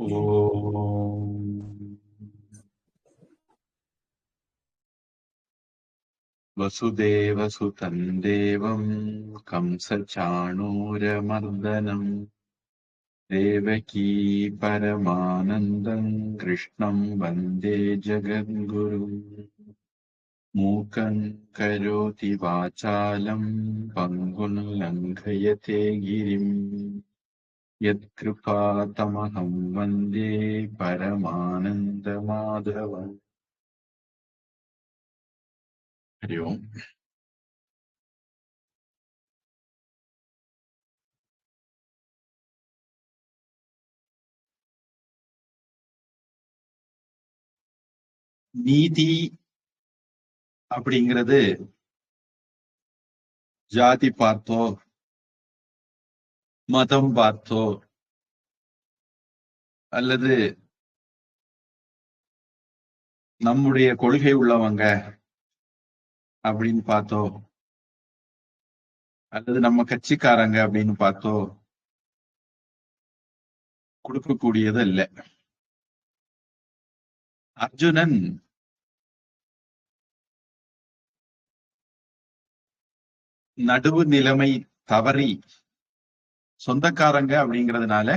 ஓம் வசுதேவசுதம் தேவம் கம்சசாணூரமர்தனம் தேவகீ பரமானந்தம் கிருஷ்ணம் வந்தே ஜகத்குரும் மூகம் கரோதி வாசாலம் பங்குன் லங்கயதே கிரிம் யத்கிருபாதமஹம் வந்தே பரமானந்த மாதவம். ஹரி ஓம். நீதி அப்படிங்கிறது ஜாதி பார்த்தோ மதம் பார்த்தோ அல்லது நம்முடைய கொள்கை உள்ளவங்க அப்படின்னு பார்த்தோ அல்லது நம்ம கட்சிக்காரங்க அப்படின்னு பார்த்தோ கொடுக்கக்கூடியது இல்ல. அர்ஜுனன் நடுவு நிலைமை தவறி சொந்தக்காரங்க அப்படிங்கிறதுனால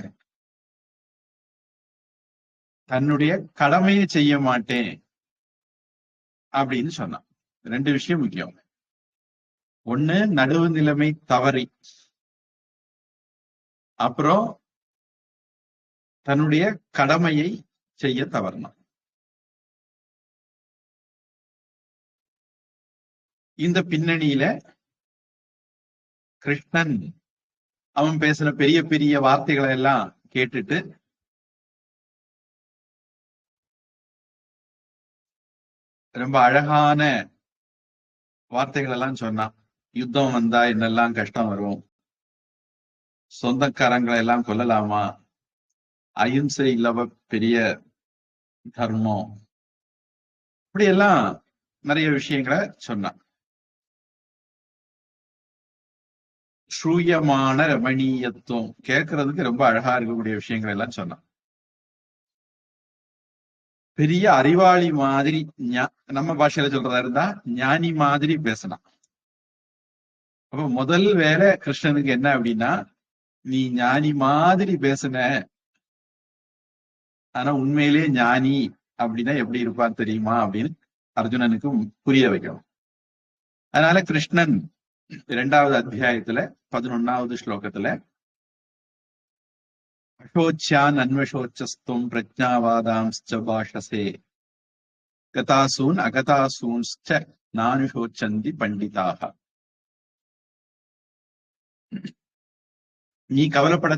தன்னுடைய கடமையை செய்ய மாட்டேன் அப்படின்னு சொன்னான். ரெண்டு விஷயம் முக்கியம். ஒண்ணு, நடுவு நிலைமை தவறி, அப்புறம் தன்னுடைய கடமையை செய்ய தவறினான். இந்த பின்னணியில கிருஷ்ணன் அவன் பேசின பெரிய பெரிய வார்த்தைகளை எல்லாம் கேட்டுட்டு ரொம்ப அழகான வார்த்தைகள் எல்லாம் சொன்னான். யுத்தம் வந்தா என்னெல்லாம் கஷ்டம் வரும், சொந்தக்காரங்களை எல்லாம் கொல்லலாமா, அகிம்சை இல்லவ பெரிய தர்மம், இப்படி எல்லாம் நிறைய விஷயங்களை சொன்னான். சூயமான ரமணீயத்துவம், கேட்கறதுக்கு ரொம்ப அழகா இருக்கக்கூடிய விஷயங்கள் எல்லாம் சொன்னான். பெரிய அறிவாளி மாதிரி, நம்ம பாஷையில சொல்றதா இருந்தா ஞானி மாதிரி பேசினான். அப்ப முதல் வேலை கிருஷ்ணனுக்கு என்ன அப்படின்னா, நீ ஞானி மாதிரி பேசுன, ஆனா உண்மையிலே ஞானி அப்படின்னா எப்படி இருப்பார் தெரியுமா அப்படின்னு அர்ஜுனனுக்கு புரிய வைக்கணும். அதனால கிருஷ்ணன் 2வது அத்தியாயத்துல 11வது ஸ்லோகத்துல அசோச்யான் அன்வசோச்சஸ்துவம் பிரஜ்ஞாவாதாம்ஸ்ச பாஷசே கதாசூன் அகதாசூன்ஸ்ச நானுஷோச்சந்தி பண்டிதாக. நீ கவலைப்பட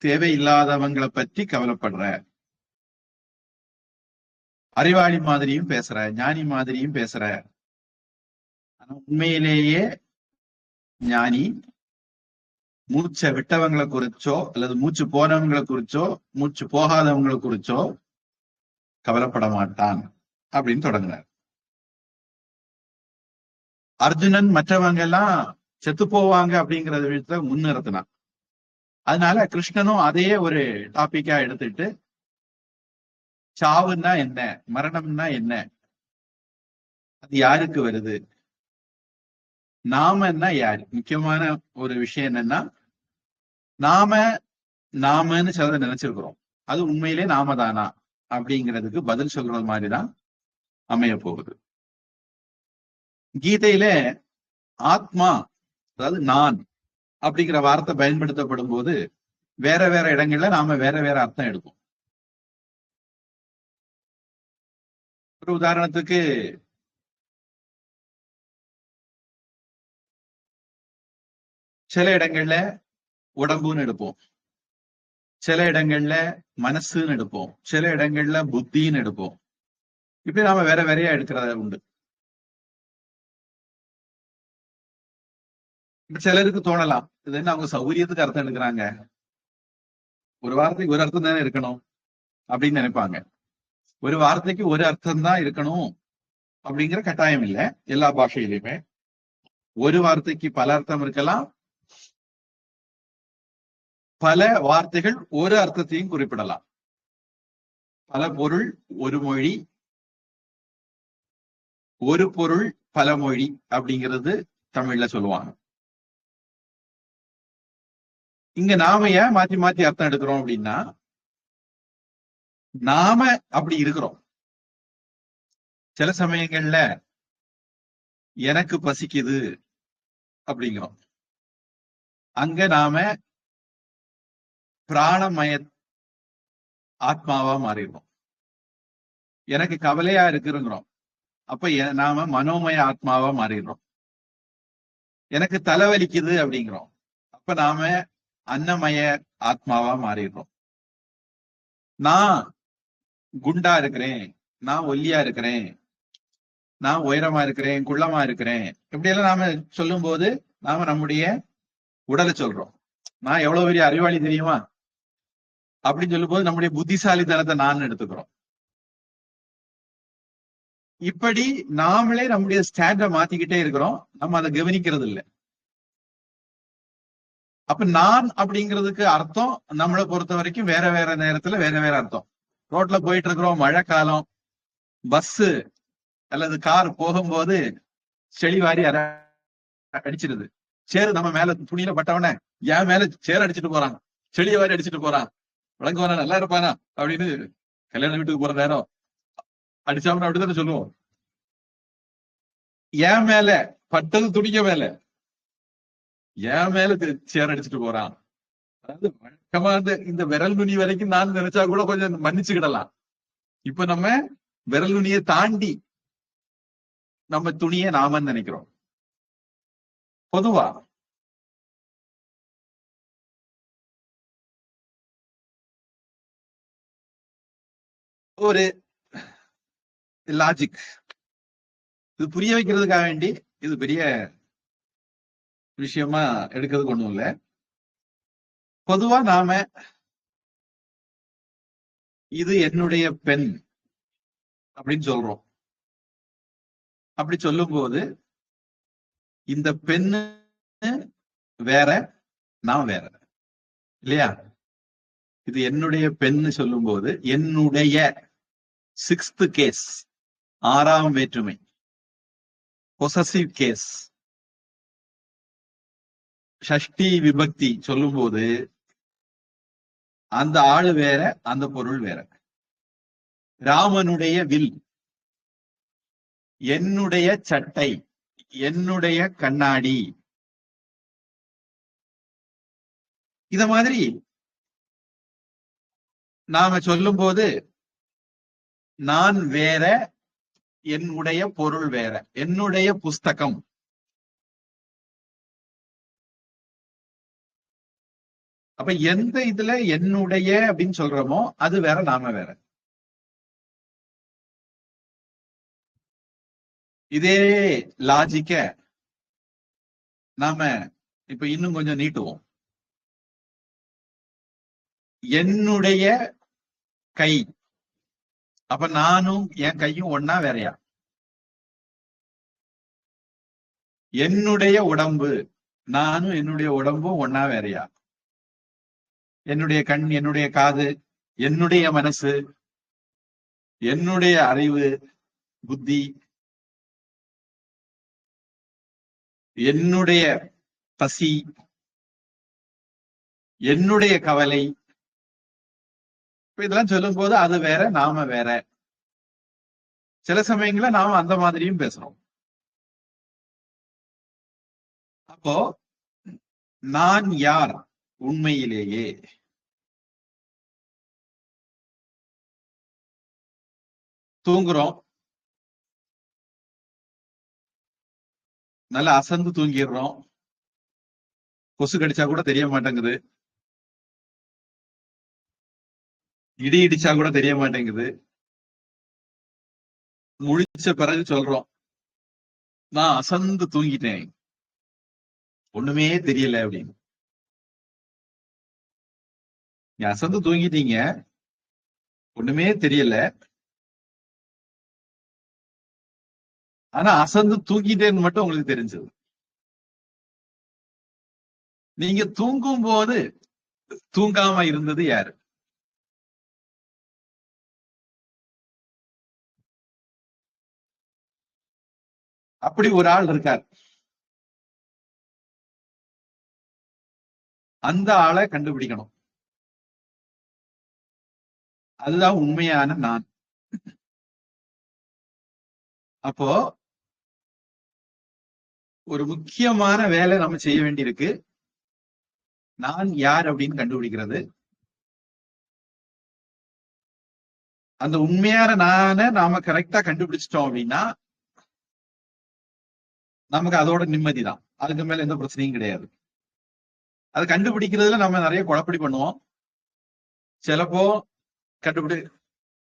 தேவையில்லாதவங்களை பற்றி கவலைப்படுற, அறிவாளி மாதிரியும் பேசுற, ஞானி மாதிரியும் பேசுற, ஆனா உண்மையிலேயே ஞானி மூச்சை விட்டவங்களை குறிச்சோ அல்லது மூச்சு போனவங்களை குறிச்சோ மூச்சு போகாதவங்களை குறிச்சோ கவலைப்பட மாட்டான் அப்படின்னு தொடங்குறார். அர்ஜுனன் மற்றவங்க எல்லாம் செத்து போவாங்க அப்படிங்கறத விஷயத்த முன்னிறுத்தினான். அதனால கிருஷ்ணனும் அதையே ஒரு டாபிக்கா எடுத்துட்டு, சாவுன்னா என்ன, மரணம்னா என்ன, அது யாருக்கு வருது, நாமன்னா யாரு, முக்கியமான ஒரு விஷயம் என்னன்னா, நாமன்னு சிலதை நினைச்சிருக்கிறோம், அது உண்மையிலே நாம தானா அப்படிங்கிறதுக்கு பதில் சொல்றது மாதிரிதான் அமைய போகுது. கீதையில ஆத்மா, அதாவது நான் அப்படிங்கிற வார்த்தை பயன்படுத்தப்படும் போது வேற வேற இடங்கள்ல நாம வேற வேற அர்த்தம் எடுப்போம். ஒரு உதாரணத்துக்கு, சில இடங்கள்ல உடம்புன்னு எடுப்போம், சில இடங்கள்ல மனசுன்னு எடுப்போம், சில இடங்கள்ல புத்தின்னு எடுப்போம். இப்படி நாம வேற வேறையா எடுக்கிறத உண்டு. இப்ப சிலருக்கு தோணலாம், இது என்ன அவங்க சௌகரியத்துக்கு அர்த்தம் எடுக்கிறாங்க, ஒரு வார்த்தைக்கு ஒரு அர்த்தம் தானே இருக்கணும் அப்படின்னு நினைப்பாங்க. ஒரு வார்த்தைக்கு ஒரு அர்த்தம் தான் இருக்கணும் அப்படிங்கிற கட்டாயம் இல்லை. எல்லா பாஷையிலுமே ஒரு வார்த்தைக்கு பல அர்த்தம் இருக்கலாம், பல வார்த்தைகள் ஒரு அர்த்தத்தையும் குறிப்பிடலாம். பல பொருள் ஒரு மொழி, ஒரு பொருள் பல மொழி அப்படிங்கிறது தமிழ்ல சொல்லுவாங்க. இங்க நாம ஏன் மாத்தி மாத்தி அர்த்தம் எடுக்கிறோம் அப்படின்னா, நாம அப்படி இருக்கிறோம். சில சமயங்கள்ல எனக்கு பசிக்குது அப்படிங்கிறோம். அங்க நாம பிராணமய ஆத்மாவா மாறிடுறோம். எனக்கு கவலையா இருக்குங்கிறோம். அப்ப நாம மனோமய ஆத்மாவா மாறிடுறோம். எனக்கு தலைவலிக்குது அப்படிங்கிறோம். அப்ப நாம அன்னமய ஆத்மாவா மாறிடுறோம். நான் குண்டா இருக்கிறேன், நான் ஒல்லியா இருக்கிறேன், நான் உயரமா இருக்கிறேன், குள்ளமா இருக்கிறேன், இப்படியெல்லாம் நாம சொல்லும் போது நாம நம்முடைய உடலை சொல்றோம். நான் எவ்வளவு பெரிய அறிவாளி தெரியுமா அப்படின்னு சொல்லும் போது நம்முடைய புத்திசாலித்தனத்தை நான் எடுத்துக்கிறோம். இப்படி நாமளே நம்முடைய ஸ்டாண்ட மாத்திக்கிட்டே இருக்கிறோம். நம்ம அதை கவனிக்கிறது இல்லை. அப்ப நான் அப்படிங்கிறதுக்கு அர்த்தம் நம்மளை பொறுத்த வரைக்கும் வேற வேற நேரத்துல வேற வேற அர்த்தம். ரோட்ல போயிட்டு இருக்கிறோம், மழை காலம், பஸ் அல்லது கார் போகும்போது செளி வாரி அடிச்சிருது. சேரு நம்ம மேல துணியில பட்டவன என் மேல சேர் அடிச்சுட்டு போறான், செளிய வாரி அடிச்சுட்டு போறான், விளங்குவானா நல்லா இருப்பானா அப்படின்னு கல்யாண வீட்டுக்கு போற நேரம் அடிச்சாம அப்படித்தானே சொல்லுவோம். என் மேல பட்டது துணிக்க மேல, என் மேல சேர் அடிச்சுட்டு போறான். அதாவது வழக்கமா இந்த விரல் நுனி வரைக்கும் நான் நினைச்சா கூட கொஞ்சம் மன்னிச்சுக்கிடலாம். இப்ப நம்ம விரல் நுனியை தாண்டி நம்ம துணியை நாம நினைக்கிறோம். பொதுவா ஒரு லாஜிக் இது புரிய வைக்கிறதுக்காக வேண்டி, இது பெரிய விஷயமா எடுக்கிறதுக்கு ஒண்ணும் இல்ல. பொதுவா நாம இது என்னுடைய பெண் அப்படின்னு சொல்றோம். அப்படி சொல்லும் போது இந்த பெண்ணு வேற, நான் வேற இல்லையா? இது என்னுடைய பெண்ணு சொல்லும் போது என்னுடைய 6th கேஸ், 6ஆம் வேற்றுமை, பொசசிவ் கேஸ், ஷஷ்டி விபக்தி சொல்லும் போது அந்த ஆளு வேற, அந்த பொருள் வேற. ராமனுடைய வில், என்னுடைய சட்டை, என்னுடைய கண்ணாடி, இத மாதிரி நாம சொல்லும் போது நான் வேற, என்னுடைய பொருள் வேற. என்னுடைய புஸ்தகம், அப்ப எந்த இதுல என்னுடைய அப்படின்னு சொல்றோமோ அது வேற, நாம வேற. இதே லாஜிக்க நாம இப்ப இன்னும் கொஞ்சம் நீட்டுவோம். என்னுடைய கை, அப்ப நானும் என் கையும் ஒன்னா வேறையா? என்னுடைய உடம்பு, நானும் என்னுடைய உடம்பும் ஒன்னா வேறையா? என்னுடைய கண், என்னுடைய காது, என்னுடைய மனசு, என்னுடைய அறிவு, புத்தி, என்னுடைய பசி, என்னுடைய கவலை, இதெல்லாம் சொல்லும் போது அது வேற, நாம வேற. சில சமயங்கள நாம அந்த மாதிரியும் பேசுறோம். அப்போ நான் யார் உண்மையிலேயே? தூங்குறோம், நல்லா அசந்து தூங்கிடுறோம், கொசு கடிச்சா கூட தெரிய மாட்டேங்குது, இடி இடிச்சா கூட தெரிய மாட்டேங்குது. முழிச்ச பிறகு சொல்றோம் நான் அசந்து தூங்கிட்டேன், ஒண்ணுமே தெரியல அப்படின்னு. நீ அசந்து தூங்கிட்டீங்க, ஒண்ணுமே தெரியல, ஆனா அசந்து தூங்கிட்டேன்னு மட்டும் உங்களுக்கு தெரிஞ்சது. நீங்க தூங்கும் போது தூங்காம இருந்தது யாரு? அப்படி ஒரு ஆள் இருக்கார். அந்த ஆளை கண்டுபிடிக்கணும். அதுதான் உண்மையான நான். அப்போ ஒரு முக்கியமான வேலை நம்ம செய்ய வேண்டியிருக்கு. நான் யார் அப்படின்னு கண்டுபிடிக்கிறது. அந்த உண்மையான நாம கரெக்டா கண்டுபிடிச்சிட்டோம் அப்படின்னா நமக்கு அதோட நிம்மதி தான். அதுக்கு மேல எந்த பிரச்சனையும் கிடையாது. அது கண்டுபிடிக்கிறதுல நம்ம நிறைய குழப்படி பண்ணுவோம். சிலப்போ கண்டுபிடி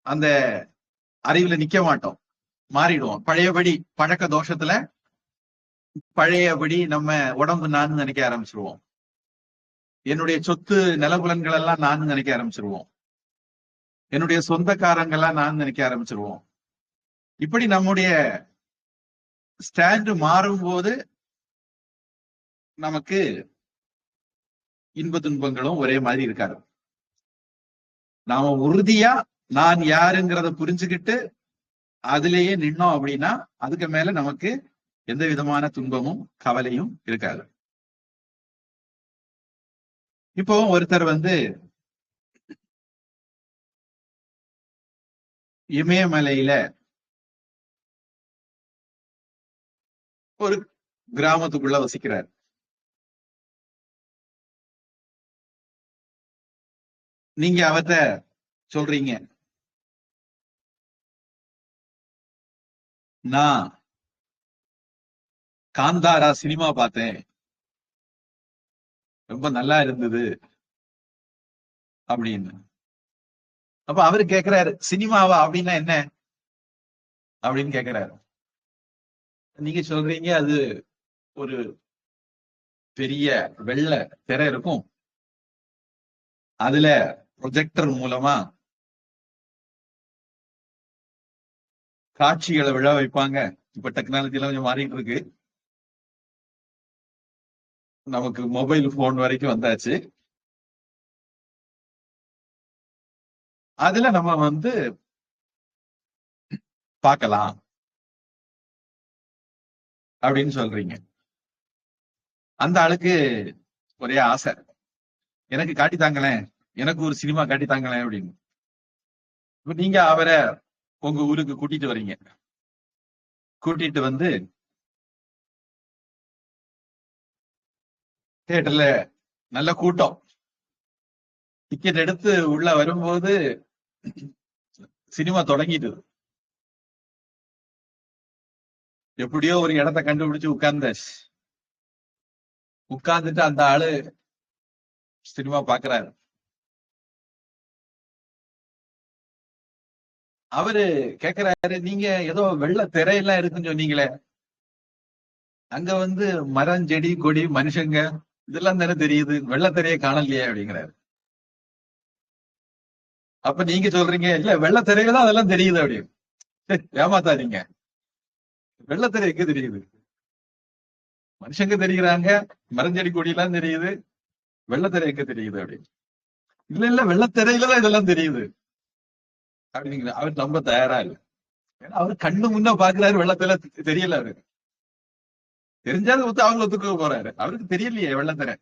அந்த அறிவுல நிக்க மாட்டோம், மாறிடுவோம். பழையபடி பழக்க தோஷத்துல பழையபடி நம்ம உடம்பு நான் நினைக்க ஆரம்பிச்சிருவோம். என்னுடைய சொத்து நிலபுலன்கள் எல்லாம் நான் நினைக்க ஆரம்பிச்சிருவோம். என்னுடைய சொந்தக்காரங்கெல்லாம் நான் நினைக்க ஆரம்பிச்சிருவோம். இப்படி நம்முடைய ஸ்டாண்டு மாறும்போது நமக்கு இன்ப துன்பங்களும் ஒரே மாதிரி இருக்காது. நாம உறுதியா நான் யாருங்கிறத புரிஞ்சுக்கிட்டு அதுலேயே நின்னோம் அப்படின்னா அதுக்கு மேல நமக்கு எந்த விதமான துன்பமும் கவலையும் இருக்காது. இப்போ ஒருத்தர் இமயமலையில ஒரு கிராமத்துக்குள்ள வசிக்கிறார். நீங்க அவர்கிட்ட சொல்றீங்க, நான் காந்தாரா சினிமா பார்த்தேன், ரொம்ப நல்லா இருந்தது அப்படின்னு. அப்ப அவரு கேக்குறாரு, சினிமாவா அப்படின்னா என்ன அப்படின்னு கேக்குறாரு. நீங்க சொல்றீங்க, அது ஒரு பெரிய வெள்ளை திரை இருக்கும், அதுல ப்ரொஜெக்டர் மூலமா காட்சிகளை விழ வைப்பாங்க. இப்ப டெக்னாலஜி எல்லாம் கொஞ்சம் மாறிட்டு இருக்கு, நமக்கு மொபைல் போன் வரைக்கும் வந்தாச்சு. அதுல நம்ம பார்க்கலாம் அப்படின்னு சொல்றீங்க. அந்த ஆளுக்கு ஒரே ஆசை, எனக்கு காட்டித்தாங்களேன், எனக்கு ஒரு சினிமா காட்டித்தாங்களேன் அப்படின்னு. இப்ப நீங்க அவரை உங்க ஊருக்கு கூட்டிட்டு வர்றீங்க. கூட்டிட்டு தியேட்டர்ல நல்ல கூட்டம். டிக்கெட் எடுத்து உள்ள வரும்போது சினிமா தொடங்கிட்டு, எப்படியோ ஒரு இடத்த கண்டுபிடிச்சு உட்கார்ந்துட்டு அந்த ஆளு சினிமா பாக்குறாரு. அவரு கேக்குறாரு, நீங்க ஏதோ வெள்ள திரையெல்லாம் இருக்குன்னு சொன்னீங்களே, அங்க மரம் செடி கொடி மனுஷங்க இதெல்லாம் தானே தெரியுது, வெள்ள திரையை காணலையே அப்படிங்கிறாரு. அப்ப நீங்க சொல்றீங்க, இல்ல வெள்ள திரையில தான் அதெல்லாம் தெரியுது அப்படின்னு. ஏமாத்தாதீங்க, வெள்ளத்திரை எங்க தெரியுது, மனுஷங்க தெரியுறாங்க, மரஞ்செடி கொடி எல்லாம் தெரியுது, வெள்ளத்திரை எங்க தெரியுது அப்படின்னு. இல்ல வெள்ளத்திரையில தான் இதெல்லாம் தெரியுது அப்படிங்கிற. அவர் நம்ப தயாரா இல்லை. ஏன்னா அவரு கண்ணு முன்ன பாக்குறாரு, வெள்ளத்தில தெரியல. அவருக்கு தெரிஞ்சாலும் அவங்க ஒத்துக்க போறாரு, அவருக்கு தெரியலையே வெள்ளத்திரை.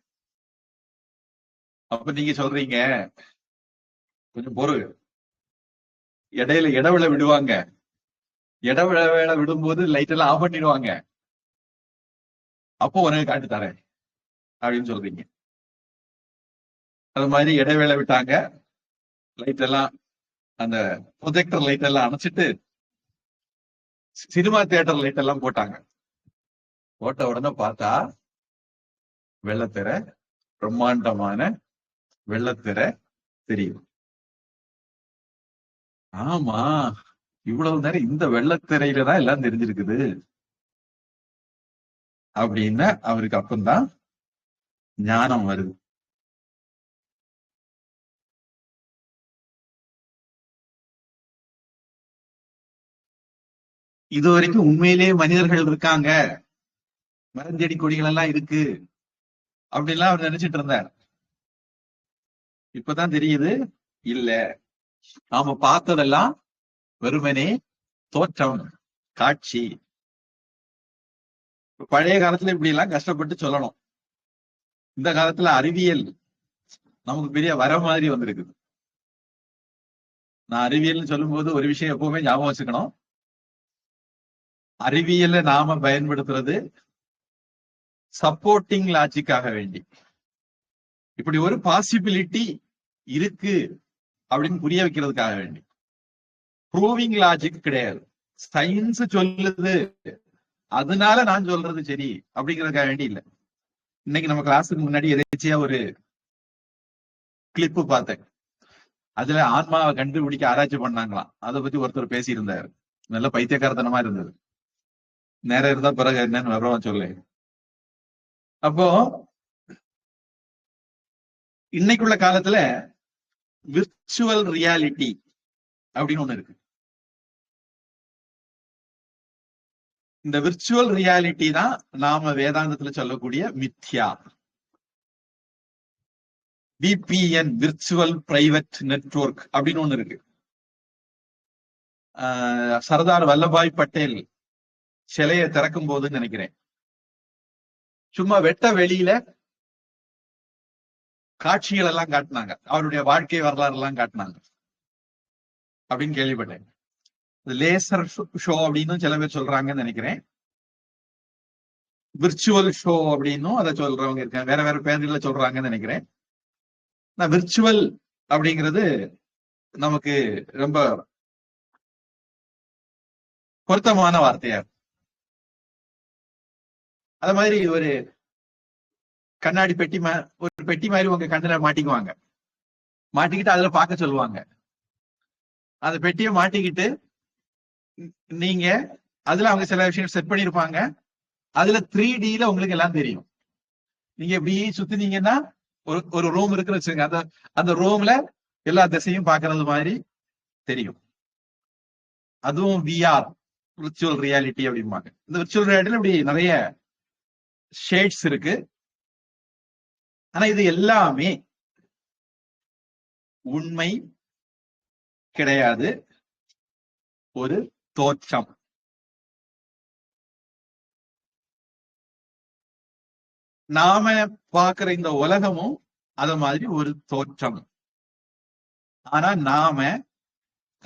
அப்ப நீங்க சொல்றீங்க, கொஞ்சம் பொறு, இடையில இடவில விடுவாங்க, இடவில விடும்போது லைட் எல்லாம் ஆஃப் பண்ணிடுவாங்க, அப்போ உனக்கு காட்டு தரேன் அப்படின்னு சொல்றீங்க. அது மாதிரி இடைவேளை விட்டாங்க, லைட் எல்லாம் அந்த ப்ரொஜெக்டர் லைட் எல்லாம் அணைச்சிட்டு சினிமா தியேட்டர் லைட் எல்லாம் போட்டாங்க. போட்ட உடனே பார்த்தா வெள்ளத்திரை, பிரம்மாண்டமான வெள்ளத்திரை தெரியும். ஆமா, இவ்வளவு நேரம் இந்த வெள்ளத்திரையில தான் எல்லாம் தெரிஞ்சிருக்குது அப்படின்னு அவருக்கு அப்பந்தான் ஞானம் வருது. இது வரைக்கும் உண்மையிலேயே மனிதர்கள் இருக்காங்க, மரஞ்செடி கொடிகள் எல்லாம் இருக்கு அப்படின்லாம் அவர் நினைச்சிட்டு இருந்தார். இப்பதான் தெரியுது, இல்ல, நாம பார்த்ததெல்லாம் வெறுமனே தோற்றம், காட்சி. பழைய காலத்துல இப்படி எல்லாம் கஷ்டப்பட்டு சொல்லணும். இந்த காலத்துல அறிவியல் நமக்கு பெரிய வர மாதிரி வந்திருக்குது. நான் அறிவியல்னு சொல்லும் போது ஒரு விஷயம் எப்பவுமே ஞாபகம் வச்சுக்கணும். அறிவியலை நாம பயன்படுத்துறது சப்போர்ட்டிங் லாஜிக்காக வேண்டி. இப்படி ஒரு பாசிபிலிட்டி இருக்கு அப்படின்னு புரிய வைக்கிறதுக்காக வேண்டி. ப்ரூவிங் லாஜிக் கிடையாது. சயின்ஸ் சொல்லுது அதனால நான் சொல்றது சரி அப்படிங்கிறதுக்காக வேண்டி இல்ல. இன்னைக்கு நம்ம கிளாஸுக்கு முன்னாடி எதாச்சியா ஒரு கிளிப்பு பார்த்தேன். அதுல ஆன்மாவை கண்டுபிடிக்க ஆராய்ச்சி பண்ணாங்களாம். அதை பத்தி ஒருத்தர் பேசியிருந்தாரு. நல்ல பைத்தியக்காரத்தனமா இருந்தது. நேரம் இருந்தா பிறகு என்னன்னு விவரமா சொல்லு. அப்போ இன்னைக்குள்ள காலத்துல விர்ச்சுவல் ரியாலிட்டி அப்படின்னு ஒண்ணு இருக்கு. இந்த விர்ச்சுவல் ரியாலிட்டி தான் நாம வேதாந்தத்துல சொல்லக்கூடிய மித்யா. விபிஎன், விர்ச்சுவல் பிரைவேட் நெட்வொர்க் அப்படின்னு ஒண்ணு இருக்கு. சர்தார் வல்லபாய் பட்டேல் சிலையை திறக்கும் போதுன்னு நினைக்கிறேன், சும்மா வெட்ட வெளியில காட்சிகள் எல்லாம் காட்டினாங்க, அவருடைய வாழ்க்கை வரலாறு எல்லாம் காட்டினாங்க அப்படின்னு கேள்விப்பட்டேன். லேசர் ஷோ அப்படின்னு சில பேர் சொல்றாங்கன்னு நினைக்கிறேன். விர்ச்சுவல் ஷோ அப்படின்னும் அதை சொல்றவங்க இருக்காங்க, வேற வேற பேர்ல சொல்றாங்கன்னு நினைக்கிறேன். நான் விர்ச்சுவல் அப்படிங்கிறது நமக்கு ரொம்ப பொருத்தமான வார்த்தையா. அத மாதிரி ஒரு கண்ணாடி பெட்டி, ஒரு பெட்டி மாதிரி உங்க கண்ணுல மாட்டிக்குவாங்க. மாட்டிக்கிட்டு அதுல பார்க்க சொல்லுவாங்க. அந்த பெட்டியை மாட்டிக்கிட்டு நீங்க அதுல அவங்க சில விஷயம் செட் பண்ணிருப்பாங்க. அதுல 3Dல உங்களுக்கு எல்லாம் தெரியும். நீங்க எப்படி சுத்தினீங்கன்னா ஒரு ரூம் இருக்குன்னு வச்சுங்க, அந்த ரூம்ல எல்லா திசையும் பாக்குறது மாதிரி தெரியும். அதுவும் விஆர், விர்ச்சுவல் ரியாலிட்டி அப்படிம்பாங்க. இந்த விர்ச்சுவல் ரியாலிட்டியில இப்படி நிறைய ஷேட்ஸ் இருக்கு. ஆனா இது எல்லாமே உண்மை கிடையாது, ஒரு தோற்றம். நாம பாக்குற இந்த உலகமும் அத மாதிரி ஒரு தோற்றம். ஆனா நாம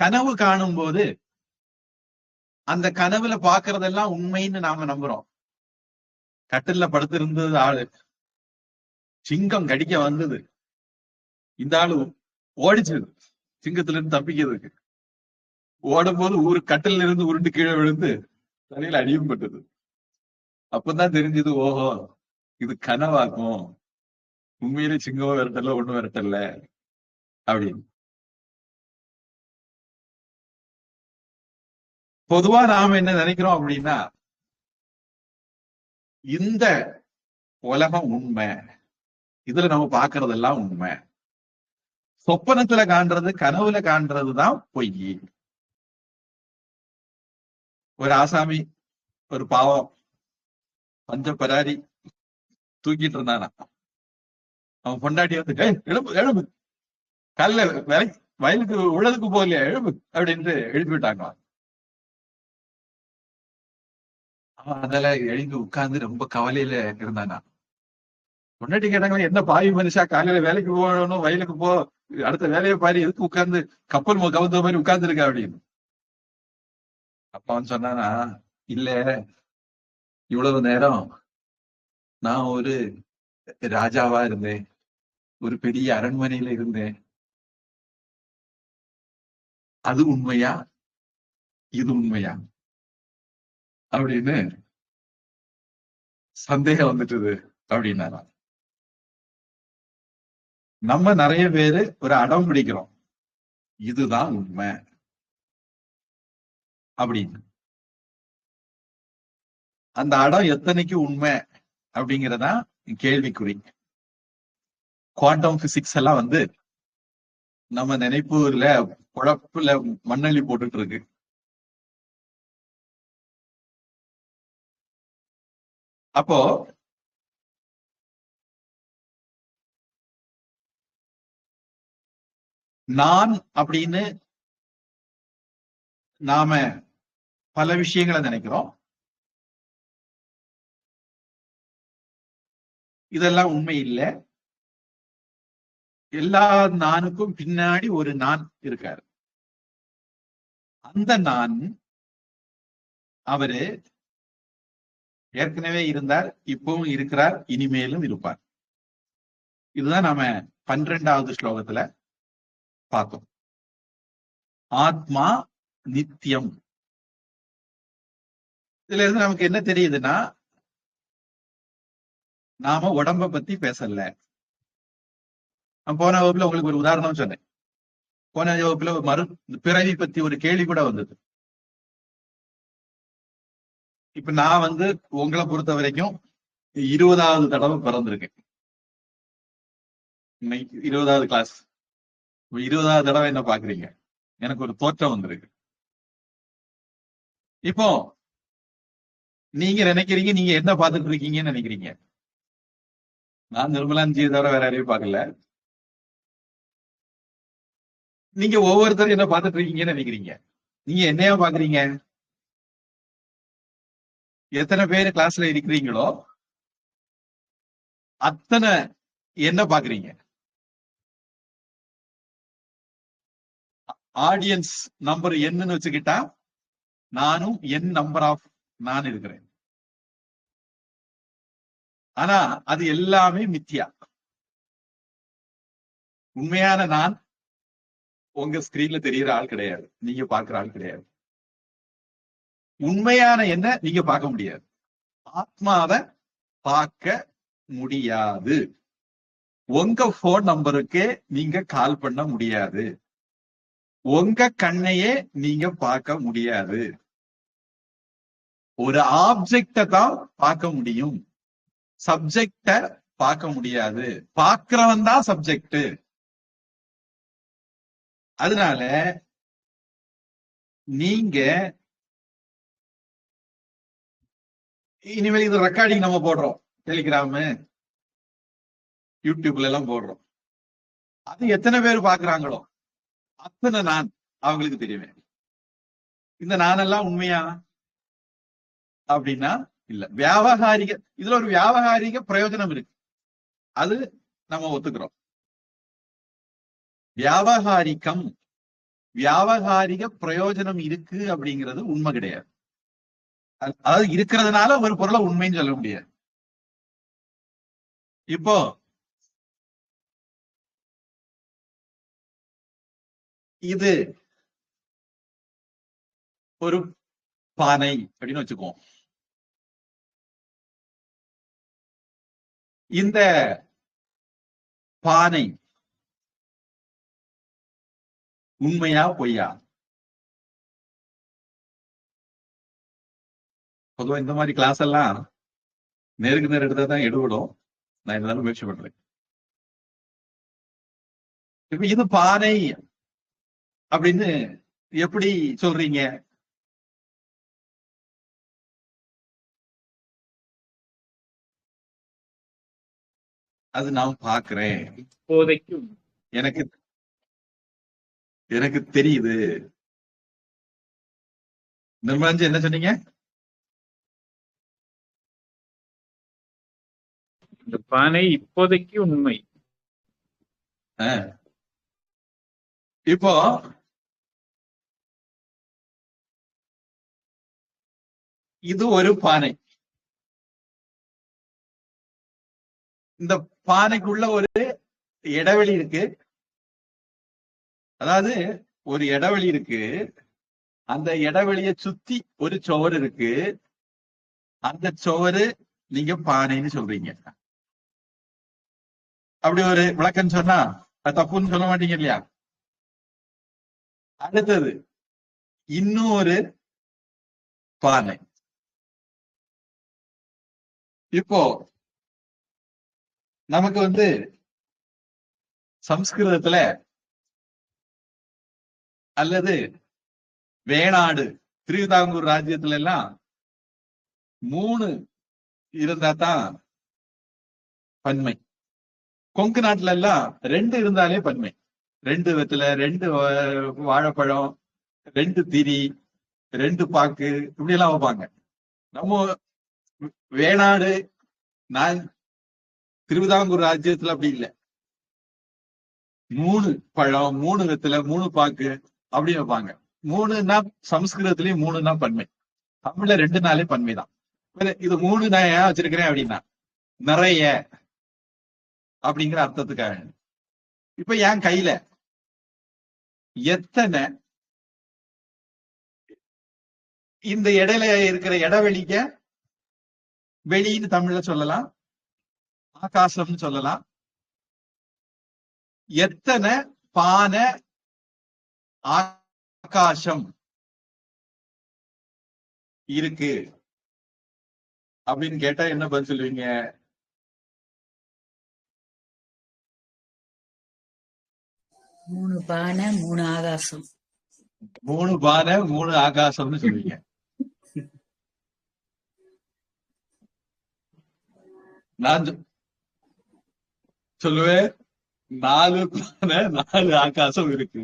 கனவு காணும் போது அந்த கனவுல பாக்குறதெல்லாம் உண்மைன்னு நாம நம்புறோம். கட்டில்ல படுத்திருந்தது ஆளு, சிங்கம் கடிக்க வந்தது, இந்த ஆளு ஓடிச்சு சிங்கத்துல இருந்து தப்பிக்கிறதுக்கு. ஓடும் போது கட்டில இருந்து உருண்டு கீழே விழுந்து தலையில அடியும் பட்டது. அப்பதான் தெரிஞ்சது, ஓஹோ இது கனவாக்கும், உண்மையிலே சிங்கமும் விரட்டல ஒண்ணும் விரட்டல அப்படின்னு. பொதுவா நாம என்ன நினைக்கிறோம் அப்படின்னா, இந்த உலகம் உண்மை, இதுல நம்ம பாக்குறதெல்லாம் உண்மை, சொப்பனத்துல காண்றது கனவுல காண்றதுதான் பொய். ஒரு ஆசாமி, ஒரு பாவம் பஞ்ச பராரி தூக்கிட்டு இருந்தானா. அவன் பொண்டாட்டி வந்து, எழுப்பு எழுப்பு, காலைல வயலுக்கு உழதுக்கு போகலையா, எழுப்பு அப்படின்ட்டு எழுப்பி விட்டாங்களாம். அவன் அதெல்லாம் எழுந்து உட்கார்ந்து ரொம்ப கவலையில இருந்தானா. பொண்டாட்டி கேட்டாங்களா, என்ன பாவி மனுஷா, காலையில வேலைக்கு போகணும், வயலுக்கு போ, அடுத்த வேலையை பாரு, எதுக்கு உட்கார்ந்து கப்பல் கவுந்த மாதிரி உட்கார்ந்து இருக்கா அப்படின்னு. அப்ப அவன் சொன்னானா, இல்ல இவ்வளவு நேரம் நான் ஒரு ராஜாவா இருந்தேன், ஒரு பெரிய அரண்மனையில இருந்தேன், அது உண்மையா இது உண்மையா அப்படின்னு சந்தேகம் வந்துட்டுது அப்படின்னாரா. நம்ம நிறைய பேரு ஒரு அடம் பிடிக்கிறோம், இதுதான் உண்மை அப்படின்னு. அந்த அடம் எத்தனைக்கு உண்மை அப்படிங்கிறதா கேள்விக்குறி. குவாண்டம் பிசிக்ஸ் எல்லாம் வந்து நம்ம நினைப்புல குழப்புல மண்ணள்ளி போட்டுட்டு இருக்கு. அப்போ நான் அப்படின்னு நாம பல விஷயங்களை நினைக்கிறோம். இதெல்லாம் உண்மை இல்லை. எல்லா நானுக்கும் பின்னாடி ஒரு நான் இருக்காரு. அந்த நான் அவரு ஏற்கனவே இருந்தார், இப்பவும் இருக்கிறார், இனிமேலும் இருப்பார். இதுதான் நாம 12வது ஸ்லோகத்துல பார்த்தோம். ஆத்மா நித்தியம். இதுல இருந்து நமக்கு என்ன தெரியுதுன்னா, நாம உடம்ப பத்தி பேசல. போன வகுப்புல உங்களுக்கு ஒரு உதாரணம் சொன்னேன். போன வகுப்புல பிறவி பத்தி ஒரு கேள்வி கூட வந்தது. இப்ப நான் உங்களை பொறுத்த வரைக்கும் 20வது தடவை பிறந்திருக்கேன். இன்னைக்கு 20வது கிளாஸ். 20வது தடவை என்ன பாக்குறீங்க? எனக்கு ஒரு தோற்றம் வந்திருக்கு. இப்போ நீங்க நினைக்கிறீங்க, நீங்க என்ன பார்த்துட்டு இருக்கீங்கன்னு நினைக்கிறீங்க? நான் நிர்மலாஞ்சியை தவிர வேற யாரையும் பார்க்கல. நீங்க ஒவ்வொருத்தரும் என்ன பார்த்துட்டு இருக்கீங்கன்னு நினைக்கிறீங்க? நீங்க என்னையா பாக்குறீங்க? எத்தனை பேர் கிளாஸ்ல இருக்கிறீங்களோ அத்தனை என்ன பாக்குறீங்க? ஆடியன்ஸ் நம்பர் என்னன்னு வச்சுக்கிட்டா நானும் என் நம்பர் ஆஃப் நான் இருக்கிறேன். ஆனா அது எல்லாமே மித்தியா. உண்மையான நான் உங்க ஸ்கிரீன்ல தெரிகிற ஆள் கிடையாது, நீங்க பாக்குற ஆள் கிடையாது. உண்மையான என்ன நீங்க பார்க்க முடியாது, ஆத்மாவை பார்க்க முடியாது. உங்க போன் நம்பருக்கு நீங்க கால் பண்ண முடியாது, உங்க கண்ணையே நீங்க பார்க்க முடியாது. ஒரு ஆப்ஜெக்ட தான் பார்க்க முடியும், சப்ஜெக்ட பார்க்க முடியாது. பார்க்கிறவன் தான் சப்ஜெக்ட். அதனால நீங்க இனிமேல் இது ரெக்கார்டிங் நம்ம போடுறோம், டெலிகிராமு யூடியூப்ல எல்லாம் போடுறோம். அது எத்தனை பேர் பாக்குறாங்களோ அத்தனை நான் அவங்களுக்கு தெரியுவேன். இந்த நானெல்லாம் உண்மையா அப்படின்னா இல்ல. வியாபகாரிக, இதுல ஒரு வியாபகாரிக பிரயோஜனம் இருக்கு, அது நம்ம ஒத்துக்கிறோம். வியாபகாரிகம், வியாபகாரிக பிரயோஜனம் இருக்கு அப்படிங்கிறது உண்மை கிடையாது. அதாவது இருக்கிறதுனால ஒரு பொருளை உண்மைன்னு சொல்ல முடியாது. இப்போ இது ஒரு பானை அப்படின்னு வச்சுக்குவோம். இந்த பானை உண்மையா பொய்யா? பொதுவா இந்த மாதிரி கிளாஸ் எல்லாம் நேருக்கு நேர் எடுத்தா தான் எடுபடும். நான் இருந்தாலும் முயற்சி பண்றேன். இப்ப இது பானை அப்படின்னு எப்படி சொல்றீங்க? அது நான் பாக்குறேன், இப்போதைக்கு எனக்கு எனக்கு தெரியுது. நிர்மலாஞ்சி என்ன சொன்னீங்க? இந்த பானை இப்போதைக்கு உண்மை. இப்போ இது ஒரு பானை. இந்த பானைக்குள்ள ஒரு இடைவெளி இருக்கு, அதாவது ஒரு இடைவெளி இருக்கு. அந்த இடைவெளியை சுத்தி ஒரு சுவர் இருக்கு. அந்த சுவரு நீங்க பானைன்னு சொல்றீங்க. அப்படி ஒரு விளக்கம் சொன்னா அது தப்புன்னு சொல்ல மாட்டீங்க இல்லையா? அடுத்தது இன்னும் ஒரு பானை. இப்போ நமக்கு சம்ஸ்கிருதத்துல அல்லது வேணாடு திருவிதாங்கூர் ராஜ்யத்துல எல்லாம் 3 இருந்தா தான் பன்மை. கொங்கு நாட்டுல எல்லாம் 2 இருந்தாலே பன்மை. 2 வெத்தலை, 2 வாழைப்பழம், 2 திரி, 2 பாக்கு, இப்படி எல்லாம் வைப்பாங்க. நம்ம வேணாடு, நான் திருவிதாங்கூர் ராஜ்யத்துல அப்படி இல்லை. 3 பழம், 3 வெத்தலை, 3 பாக்கு அப்படி வைப்பாங்க. 3ன்னா சமஸ்கிருதத்திலயும் 3ன்னா பன்மை, தமிழ்ல 2 நாளே பன்மைதான். இது 3 நான் ஏன் வச்சிருக்கிறேன் அப்படின்னா நிறைய அப்படிங்கிற அர்த்தத்துக்காக. இப்ப என் கையில எத்தனை, இந்த இடையில இருக்கிற இடைவெளிக்க வெளின்னு தமிழ்ல சொல்லலாம், ஆகாசம்னு சொல்லலாம். எத்தனை பானை ஆகாசம் இருக்கு அப்படின்னு கேட்டா என்ன பதில் சொல்லுவீங்க? மூணு பானை 3 ஆகாசம். 3 பானை 3 ஆகாசம்னு சொல்லுவீங்க. நான் சொல்லுவேன் 4 பானை 4 ஆகாசம் இருக்கு.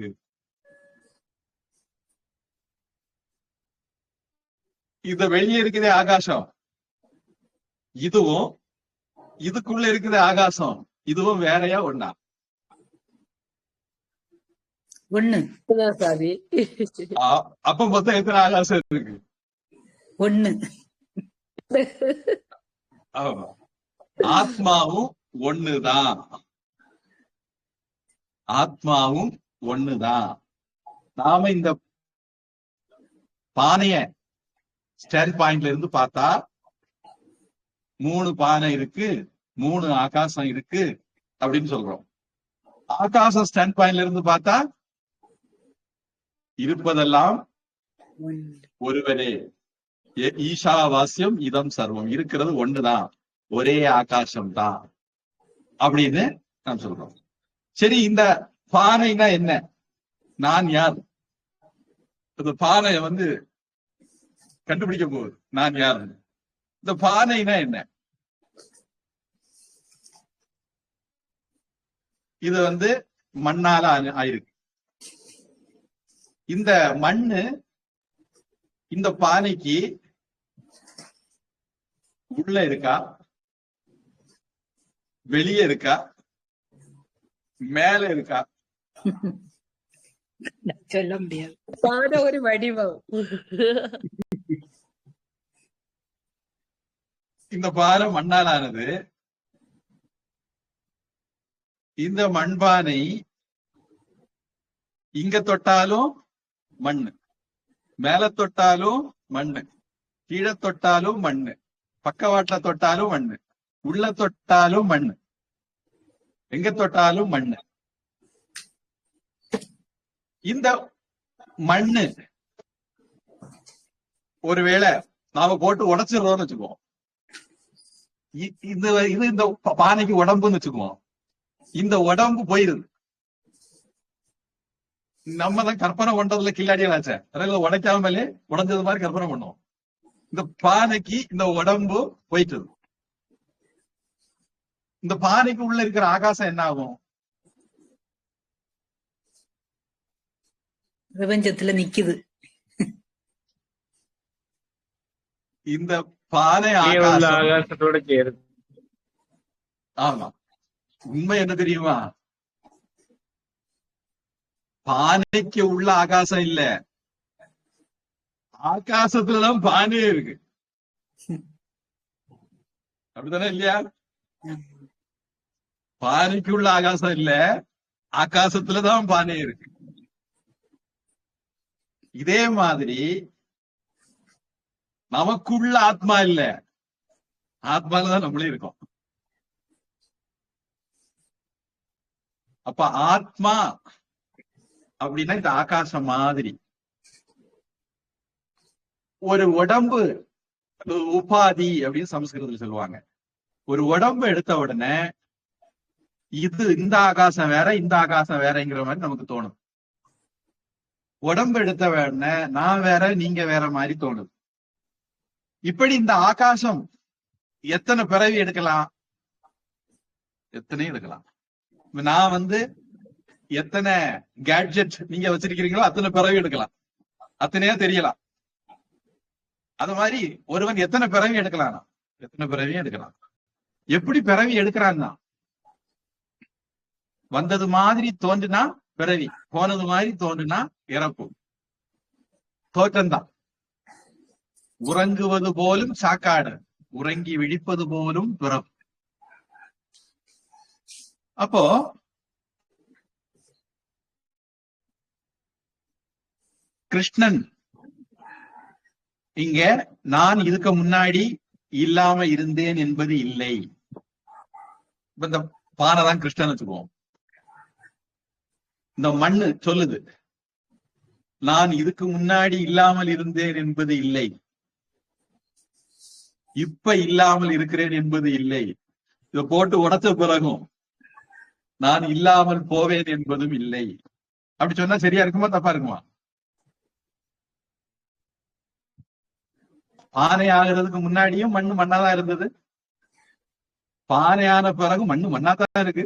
இந்த வெளியே இருக்குது ஆகாசம், இதுவும் இதுக்குள்ள இருக்குது ஆகாசம், இதுவும் வேறையா ஒண்ணா? ஒண்ணு. சாமி. அப்ப மொத்தம் எத்தனை ஆகாசம் இருக்கு? ஒண்ணு. ஆமா, ஆத்மாவும் ஒண்ணுதான். ஆத்மாவும் ஒண்ணுதான். நாம இந்த பானைய ஸ்டாண்ட் பாயிண்ட்ல இருந்து பார்த்தா 3 பானை இருக்கு, 3 ஆகாசம் இருக்கு அப்படின்னு சொல்றோம். ஆகாசம் ஸ்டாண்ட் பாயிண்ட்ல இருந்து பார்த்தா இருப்பதெல்லாம் ஒருவரே, ஈஷாவாஸ்யம் இதம் சர்வம், இருக்கிறது ஒண்ணுதான், ஒரே ஆகாசம் தான் அப்படின்னு நாம் சொல்றோம். சரி, இந்த பானைனா என்ன? நான் யார்? இந்த பானைய கண்டுபிடிக்க போகுது நான் யார். இந்த பானைனா என்ன? இது மண்ணால ஆயிருக்கு. இந்த மண்ணு இந்த பானைக்கு உள்ள இருக்கா, வெளியே இருக்கா, மேல இருக்கா? சொல்ல முடியாது. பானை ஒரு வடிவம். இந்த பானை மண்ணால் ஆனது. இந்த மண்பானை இங்க தொட்டாலும் மண்ணு, மேல தொட்டாலும் மண்ணு, கீழே தொட்டாலும் மண்ணு, பக்கவாட்டுல தொட்டாலும் மண்ணு, உள்ள தொட்டாலும் மண்ணு, எங்க தொட்டாலும் மண்ணு. இந்த மண்ணு ஒருவேளை நாம போட்டு உடைச்சிடுறோம்னு வச்சுக்குவோம். இந்த பானைக்கு உடம்புன்னு வச்சுக்குவோம். இந்த உடம்பு போயிருது. நம்ம தான் கற்பனை பண்றதுல கில்லாடியாச்சே, அதனால உடைக்காமலே உடைஞ்சது மாதிரி கற்பனை பண்ணுவோம். இந்த பானைக்கு இந்த உடம்பு போயிட்டது. இந்த பானைக்கு உள்ள இருக்கிற ஆகாசம் என்ன ஆகும்? பிரபஞ்சத்துல நிக்குது. இந்த பானை ஆகாசத்தோட சேருது. ஆமா, உண்மை என்ன தெரியுமா? பானைக்கு உள்ள ஆகாசம் இல்ல, ஆகாசத்துலதான் பானையே இருக்கு. அப்படித்தானே இல்லையா? பானைக்கு உள்ள ஆகாசம் இல்ல, ஆகாசத்துலதான் பானை இருக்கு. இதே மாதிரி நமக்குள்ள ஆத்மா இல்ல, ஆத்மாலதான் நம்மளே இருக்கோம். அப்ப ஆத்மா அப்படின்னா இந்த ஆகாசம் மாதிரி ஒரு உடம்பு, உபாதி அப்படின்னு சமஸ்கிருதத்துல சொல்லுவாங்க. ஒரு உடம்பு எடுத்த உடனே இந்த ஆகாசம் வேற, இந்த ஆகாசம் வேறங்கிற மாதிரி நமக்கு தோணும். உடம்பு எடுத்த உடனே நான் வேற, நீங்க வேற மாதிரி தோணுது. இப்படி இந்த ஆகாசம் எத்தனை பிறவி எடுக்கலாம்? எத்தனையும் எடுக்கலாம். நான் எத்தனை கேட்ஜெட் நீங்க வச்சிருக்கிறீங்களோ அத்தனை பிறவி எடுக்கலாம், அத்தனையா தெரியலாம். அது மாதிரி ஒருவன் எத்தனை பிறவி எடுக்கலாம்? எத்தனை பிறவியும் எடுக்கலாம். எப்படி பிறவி எடுக்கிறான்னா, வந்தது மாதிரி தோன்றுனா பிறவி, போனது மாதிரி தோன்றுனா இறப்பு. தோற்றம்தான். உறங்குவது போலும் சாக்காடு, உறங்கி விழிப்பது போலும் பிறப்பு. அப்போ கிருஷ்ணன் இங்க நான் இதுக்கு முன்னாடி இல்லாம இருந்தேன் என்பது இல்லை. இந்த பானை தான் கிருஷ்ணன் வச்சுக்குவோம். இந்த மண்ணு சொல்லுது நான் இதுக்கு முன்னாடி இல்லாமல் இருந்தேன் என்பது இல்லை, இப்ப இல்லாமல் இருக்கிறேன் என்பது இல்லை. இத போட்டு உடைச்ச பிறகும் நான் இல்லாமல் போவேன் என்பதும் இல்லை. அப்படி சொன்னா சரியா இருக்குமா தப்பா இருக்குமா? பானை ஆகிறதுக்கு முன்னாடியும் மண்ணு மண்ணாதான் இருந்தது, பானையான பிறகு மண்ணு மண்ணாதான் இருக்கு.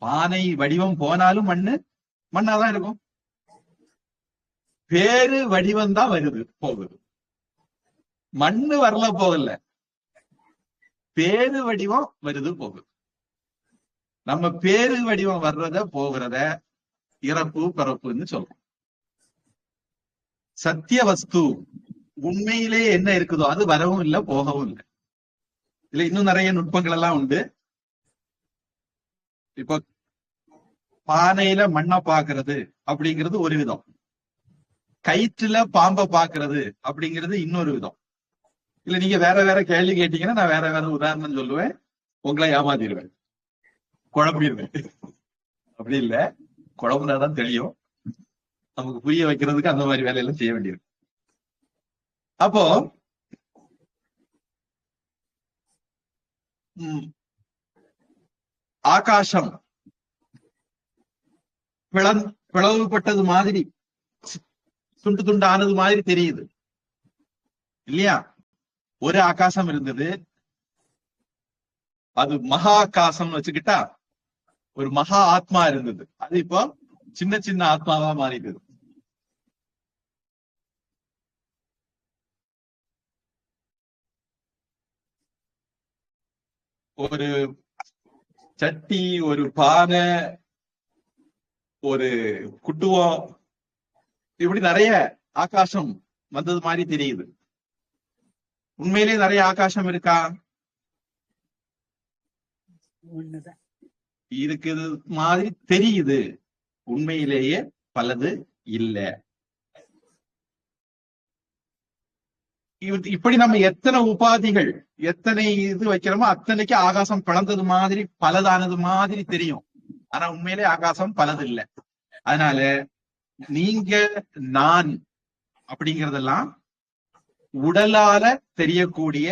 பானை வடிவம் போனாலும் மண்ணு மண்ணாதான் இருக்கும். பேரு வடிவம் தான் வருது போகுது, மண்ணு வரல போகல, பேரு வடிவம் வருது போகுது. நம்ம பேரு வடிவம் வர்றத போகிறத இறப்பு பிறப்புன்னு சொல்றோம். சத்திய வஸ்து உண்மையிலே என்ன இருக்குதோ அது வரவும் இல்லை போகவும் இல்லை. இதுல இன்னும் நிறைய நுட்பங்கள் எல்லாம் உண்டு. இப்போ பானையில மண்ணை பாக்குறது அப்படிங்கிறது ஒரு விதம், கயிற்றுல பாம்பை பாக்குறது அப்படிங்கிறது இன்னொரு விதம். இல்ல நீங்க வேற வேற கேள்வி கேட்டீங்கன்னா நான் வேற வேற உதாரணம் சொல்லுவேன், உங்களை ஏமாத்திடுவேன், குழம்பிடுவேன். அப்படி இல்ல, குழம்புனாதான் தெரியும், நமக்கு புரிய வைக்கிறதுக்கு அந்த மாதிரி வேலையெல்லாம் செய்ய வேண்டியது. அப்போ ஆகாசம் பிளவுபட்டது மாதிரி, துண்டு துண்டு ஆனது மாதிரி தெரியுது இல்லையா? ஒரு ஆகாசம் இருந்தது, அது மகா ஆகாசம் வச்சுக்கிட்டா ஒரு மகா ஆத்மா இருந்தது, அது இப்போ சின்ன சின்ன ஆத்மாவா மாறிடுது. ஒரு சட்டி, ஒரு பானை, ஒரு குட்டுவம், இப்படி நிறைய ஆகாசம் வந்தது மாதிரி தெரியுது. உண்மையிலே நிறைய ஆகாசம் இருக்கா? ஒண்ணுதான். இருக்குது மாதிரி தெரியுது, உண்மையிலேயே பலது இல்ல. இப்படி நம்ம எத்தனை உபாதிகள் எத்தனை இது வைக்கிறோமோ அத்தனைக்கு ஆகாசம் பிளந்தது மாதிரி பலதானது மாதிரி தெரியும். ஆனா உண்மையிலே ஆகாசம் பலது இல்லை. அதனால நீங்க நான் அப்படிங்கறதெல்லாம் உடலால தெரியக்கூடிய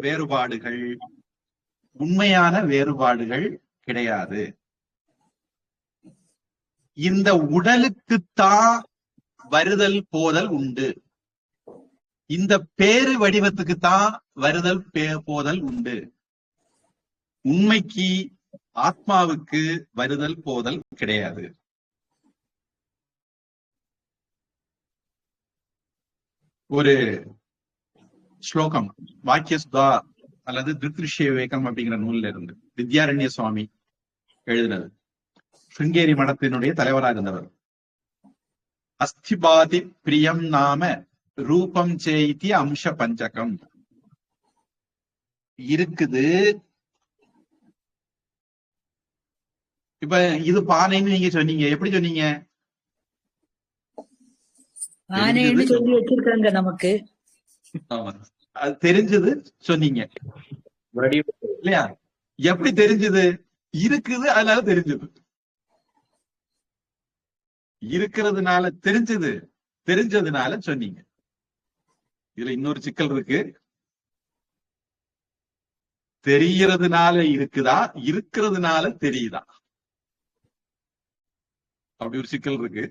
வேறுபாடுகள், உண்மையான வேறுபாடுகள் கிடையாது. இந்த உடலுக்குத்தான் வருதல் போதல் உண்டு, இந்த பேரு வடிவத்துக்குத்தான் வருதல் போதல் உண்டு. உண்மைக்கு ஆத்மாவுக்கு வருதல் போதல் கிடையாது. ஒரு ஸ்லோகம் வாக்கிய சுதா அல்லது திருஷ்ய விவேகம் அப்படிங்கிற நூல்ல இருந்து வித்யாரண்ய சுவாமி எழுதினது. சிருங்கேரி மடத்தினுடைய தலைவராக இருந்தவர். அஸ்திபாதி பிரியம் நாம ரூபம் சேய்தி அம்ச பஞ்சகம் இருக்குது. இப்ப இது பானைன்னு நீங்க சொன்னீங்க, எப்படி சொன்னீங்க? பானைன்னு சொல்லி வச்சிருக்காங்க நமக்கு. ஆமா, அது தெரிஞ்சது சொன்னீங்க இல்லையா? எப்படி தெரிஞ்சது? இருக்குது, அதனால தெரிஞ்சது. இருக்கிறதுனால தெரிஞ்சது, தெரிஞ்சதுனால சொன்னீங்க. இதுல இன்னொரு சிக்கல் இருக்கு. தெரியறதுனால இருக்குதா, இருக்கிறதுனால தெரியுதா? அப்படி ஒரு சிக்கல் இருக்கு.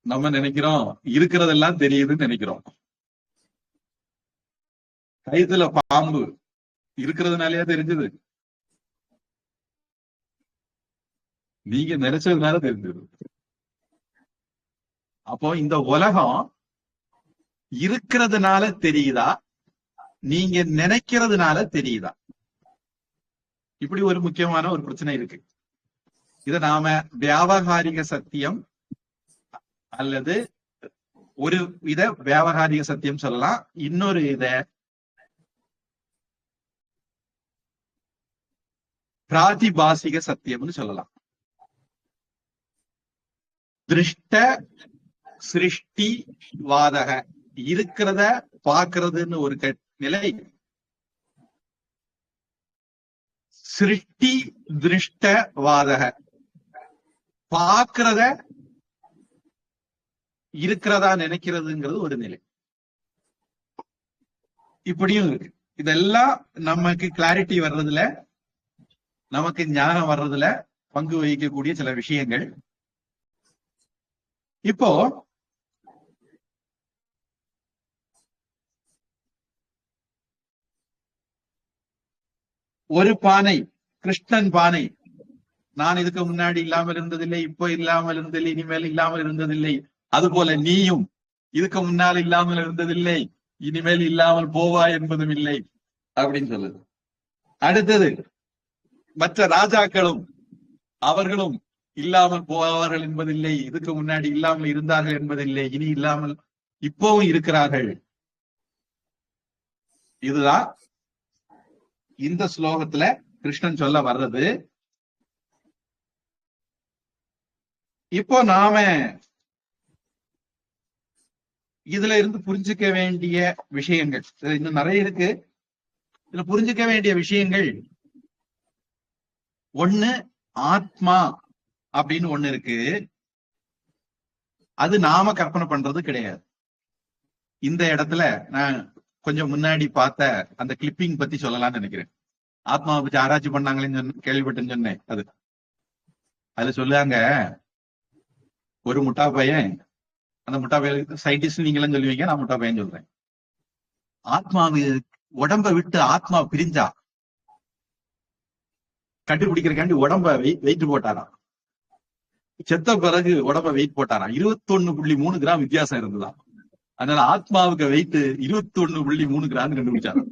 நம்ம நினைக்கிறோம் இருக்கிறதெல்லாம் தெரியுதுன்னு நினைக்கிறோம். கயித்துல பாம்பு இருக்கிறதுனாலயா தெரிஞ்சது? நீங்க நினைச்சதுனால தெரிஞ்சது. அப்போ இந்த உலகம் இருக்கிறதுனால தெரியுதா, நீங்க நினைக்கிறதுனால தெரியுதா? இப்படி ஒரு முக்கியமான ஒரு பிரச்சனை இருக்கு. இத நாம வியாவகாரிக சத்தியம் அல்லது ஒரு இத வியாவகாரிக சத்தியம் சொல்லலாம், இன்னொரு இத பிராதிபாசிக சத்தியம்னு சொல்லலாம். திருஷ்ட சிருஷ்டி வாதக, இருக்கிறத பாக்குறதுன்னு ஒரு நிலை, சிருஷ்டி திருஷ்ட வாதக, பாக்குறத இருக்கிறதா நினைக்கிறதுங்கிறது ஒரு நிலை. இப்படியும் இருக்கு. இதெல்லாம் நமக்கு கிளாரிட்டி வர்றதுல, நமக்கு ஞானம் வர்றதுல பங்கு வகிக்கக்கூடிய சில விஷயங்கள். இப்போ ஒரு பானை, கிருஷ்ணன் பானை, நான் இதுக்கு முன்னாடி இல்லாமல் இருந்ததில்லை, இப்போ இல்லாமல் இருந்ததில்லை, இனிமேல் இல்லாமல் இருந்ததில்லை. அதுபோல நீயும் இதுக்கு முன்னால் இல்லாமல் இருந்ததில்லை, இனிமேல் இல்லாமல் போவாய் என்பதும் இல்லை அப்படின்னு சொல்லுது. அடுத்தது மற்ற ராஜாக்களும் அவர்களும் இல்லாமல் போவார்கள் என்பதில்லை, இதுக்கு முன்னாடி இல்லாமல் இருந்தார்கள் என்பதில்லை, இனி இல்லாமல் இப்பவும் இருக்கிறார்கள். இதுதான் இந்த ஸ்லோகத்துல கிருஷ்ணன் சொல்ல வர்றது. இப்போ நாம இதுல இருந்து புரிஞ்சுக்க வேண்டிய விஷயங்கள் இன்னும் நிறைய இருக்கு. இதுல புரிஞ்சுக்க வேண்டிய விஷயங்கள், ஒண்ணு ஆத்மா அப்படின்னு ஒண்ணு இருக்கு. அது நாம கற்பனை பண்றது கிடையாது. இந்த இடத்துல நான் கொஞ்சம் முன்னாடி பார்த்த அந்த கிளிப்பிங் பத்தி சொல்லலாம்னு நினைக்கிறேன். ஆத்மாவை பத்தி ஆராய்ச்சி பண்ணாங்களேன்னு கேள்விப்பட்டேன்னு சொன்னேன். அதுல சொல்லுவாங்க, ஒரு முட்டா பையன், அந்த முட்டா பையன் சயின்டிஸ்ட் நீங்க எல்லாம் சொல்லுவீங்க, நான் முட்டா பையன் சொல்றேன். ஆத்மாவு உடம்ப விட்டு ஆத்மா பிரிஞ்சா கண்டுபிடிக்கிறக்காண்டி உடம்ப வெயிட் போட்டாராம். செத்த பிறகு உடம்ப வெயிட் போட்டாராம். 21.3 கிராம் வித்தியாசம் இருந்ததாம். அதனால ஆத்மாவுக்கு வெயிட் 21.3 கிராம் கண்டுபிடிச்சாராம்.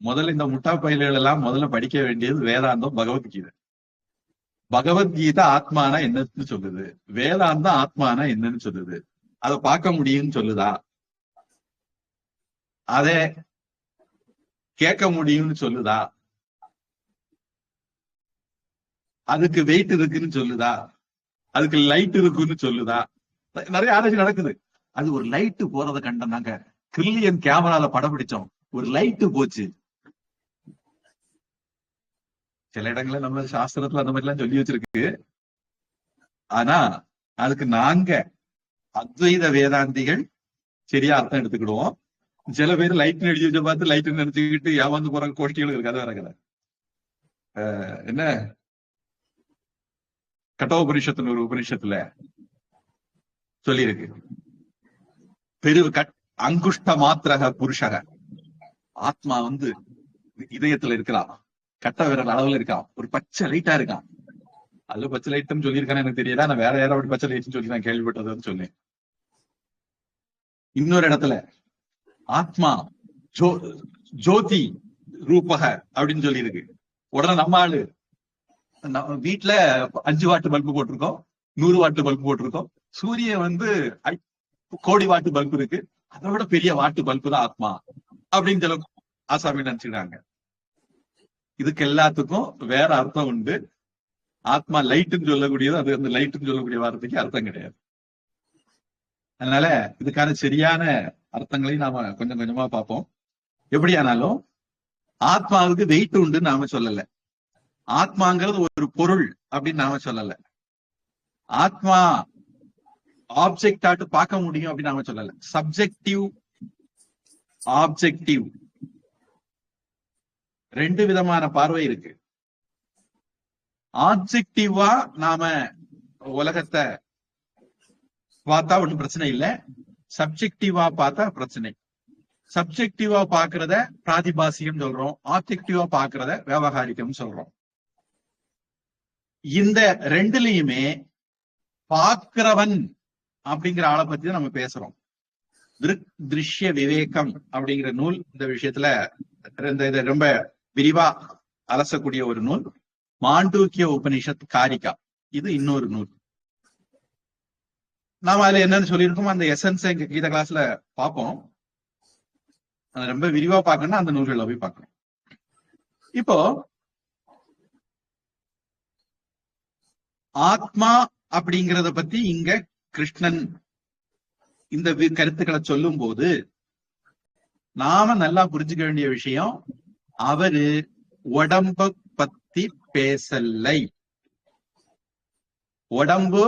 முதல்ல இந்த முட்டா பயில்கள் எல்லாம் முதல்ல படிக்க வேண்டியது வேதாந்தம், பகவத்கீதை. பகவத்கீதை ஆத்மானா என்னன்னு சொல்லுது, வேதாந்தம் ஆத்மானா என்னன்னு சொல்லுது, அதை பார்க்க முடியும்னு சொல்லுதா, அதை கேட்க முடியும்னு சொல்லுதா, அதுக்கு வெயிட் இருக்குன்னு சொல்லுதா, அதுக்கு லைட் இருக்குன்னு சொல்லுதா? நிறைய ஆராய்ச்சி நடக்குது. அது ஒரு லைட்டு போறதை கண்டனாங்க, ட்ரில்லியன் கேமரால படம் பிடிச்சோம், ஒரு லைட்டு போச்சு. சில இடங்கள்ல நம்ம சாஸ்திரத்துல அந்த மாதிரி எல்லாம் சொல்லி வச்சிருக்கு. ஆனா அதுக்கு நாங்க அத்வைத வேதாந்திகள் சரியா அர்த்தம் எடுத்துக்கிடுவோம். சில பேர் லைட் எழுதி வச்ச பார்த்து லைட் நினைச்சுக்கிட்டு ஏமாந்து போற கோஷ்டிகள் இருக்காது. வேற கதை. என்ன கட்டோபனிஷத்துல ஒரு உபனிஷத்துல சொல்லியிருக்கு, அங்குஷ்ட மாத்திரக புருஷக, ஆத்மா இதயத்துல இருக்கலாம், கட்ட விரல் அளவுல இருக்கான், ஒரு பச்சை லைட்டா இருக்கான். அதுல பச்சை லைட்னு சொல்லியிருக்கான்னு எனக்கு தெரியல, நான் வேற யாரும் அப்படி பச்சை லைட்னு சொல்லி நான் கேள்விப்பட்டதுன்னு சொன்னேன். இன்னொரு இடத்துல ஆத்மா ஜோதி ரூபக அப்படின்னு சொல்லி இருக்கு. உடனே நம்ம ஆளு வீட்டுல 5 வாட்டு பல்பு போட்டிருக்கோம், 100 வாட்டு பல்பு போட்டிருக்கோம். சூரியன் கோடி வாட்டு பல்பு இருக்கு, அதை விட பெரிய வாட்டு பல்பு தான் ஆத்மா அப்படின்னு சொல்ல ஆசாமி நினைச்சுக்கிறாங்க. இதுக்கு எல்லாத்துக்கும் வேற அர்த்தம் உண்டு. ஆத்மா லைட்டுன்னு சொல்லக்கூடியது, அது அந்த லைட்டுன்னு சொல்லக்கூடிய வார்த்தைக்கு அர்த்தம் கிடையாது. அதனால இதுக்கான சரியான அர்த்தங்களையும் நாம கொஞ்சம் கொஞ்சமா பார்ப்போம். எப்படியானாலும் ஆத்மாவுக்கு வெயிட் உண்டுன்னு நாம சொல்லல, ஆத்மாங்கிறது ஒரு பொருள் அப்படின்னு நாம சொல்லல, ஆத்மா ஆப்ஜெக்ட் ஆட்டு பார்க்க முடியும் அப்படின்னு நாம சொல்லல. சப்ஜெக்டிவ் ஆப்ஜெக்டிவ் ரெண்டு விதமான பார்வை இருக்கு. ஆப்ஜெக்டிவா நாம உலகத்தை பார்த்தா ஒன்றும் பிரச்சனை இல்லை, சப்ஜெக்டிவா பார்த்தா பிரச்சனை. சப்ஜெக்டிவா பாக்குறத பிராதிபாசிகம் சொல்றோம், ஆப்ஜெக்டிவா பாக்குறத வியாவகாரிகம் சொல்றோம். இந்த ரெண்டுலயுமே பாக்குறவன் அப்படிங்கிற ஆளை பத்தி தான் நம்ம பேசுறோம். திருஷ்ய விவேகம் அப்படிங்கிற நூல் இந்த விஷயத்துல இதை ரொம்ப விரிவா அலசக்கூடிய ஒரு நூல். மாண்டூக்கிய உபனிஷத் காரிகா, இது இன்னொரு நூல். நாம அதுல என்னன்னு சொல்லியிருக்கோம், அந்த எசன்ஸ் எங்க கீத கிளாஸ்ல பார்ப்போம். அது ரொம்ப விரிவா பார்க்கணும்னா அந்த நூல்களை போய் பார்க்கணும். இப்போ ஆத்மா அப்படிங்கிறத பத்தி இங்க கிருஷ்ணன் இந்த கருத்துக்களை சொல்லும் போது நாம நல்லா புரிஞ்சுக்க வேண்டிய விஷயம், அவரு உடம்ப பத்தி பேசலை. உடம்பு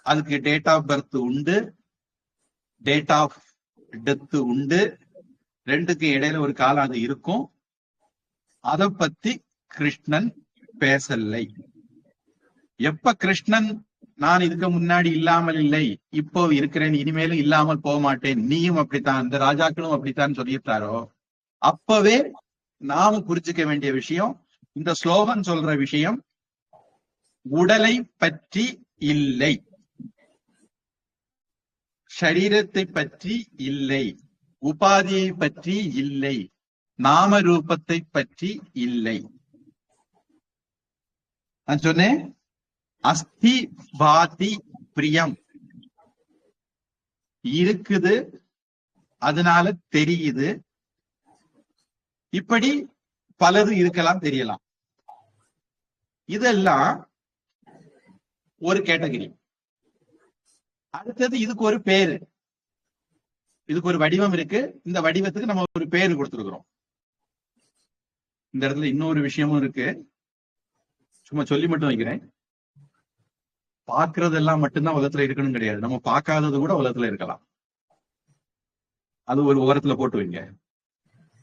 அதுக்கு டேட் ஆஃப் பர்த் உண்டு, டேட் ஆஃப் டெத் உண்டு, ரெண்டுக்கு இடையில ஒரு காலம் அது இருக்கும். அதை பத்தி கிருஷ்ணன் பேசலை. எப்ப கிருஷ்ணன் நான் இதுக்கு முன்னாடி இல்லாமல் இல்லை, இப்போ இருக்கிறேன், இனிமேலும் இல்லாமல் போக மாட்டேன், நீயும் அப்படித்தான், இந்த ராஜாக்களும் அப்படித்தான் சொல்லியிருந்தாரோ, அப்பவே நாம புரிஞ்சுக்க வேண்டிய விஷயம், இந்த ஸ்லோகன் சொல்ற விஷயம் உடலை பற்றி இல்லை, சரீரத்தை பற்றி இல்லை, உபாதியை பற்றி இல்லை, நாம ரூபத்தை பற்றி இல்லை. நான் சொன்னேன் அஸ்தி பாதி பிரியம், இருக்குது அதனால தெரியுது, இப்படி பலது இருக்கலாம் தெரியலாம். இதெல்லாம் ஒரு கேட்டகரி. அடுத்தது இதுக்கு ஒரு பேரு, இதுக்கு ஒரு வடிவம் இருக்கு, இந்த வடிவத்துக்கு நம்ம ஒரு பேரு கொடுத்துருக்கிறோம். இந்த இடத்துல இன்னொரு விஷயமும் இருக்கு, சும்மா சொல்லி மட்டும் வைக்கிறேன். பார்க்கறதெல்லாம் மட்டும்தான் உலகத்துல இருக்கணும் கிடையாது, நம்ம பார்க்காதது கூட உலகத்துல இருக்கலாம். அது ஒரு ஓரத்துல போட்டு வைங்க.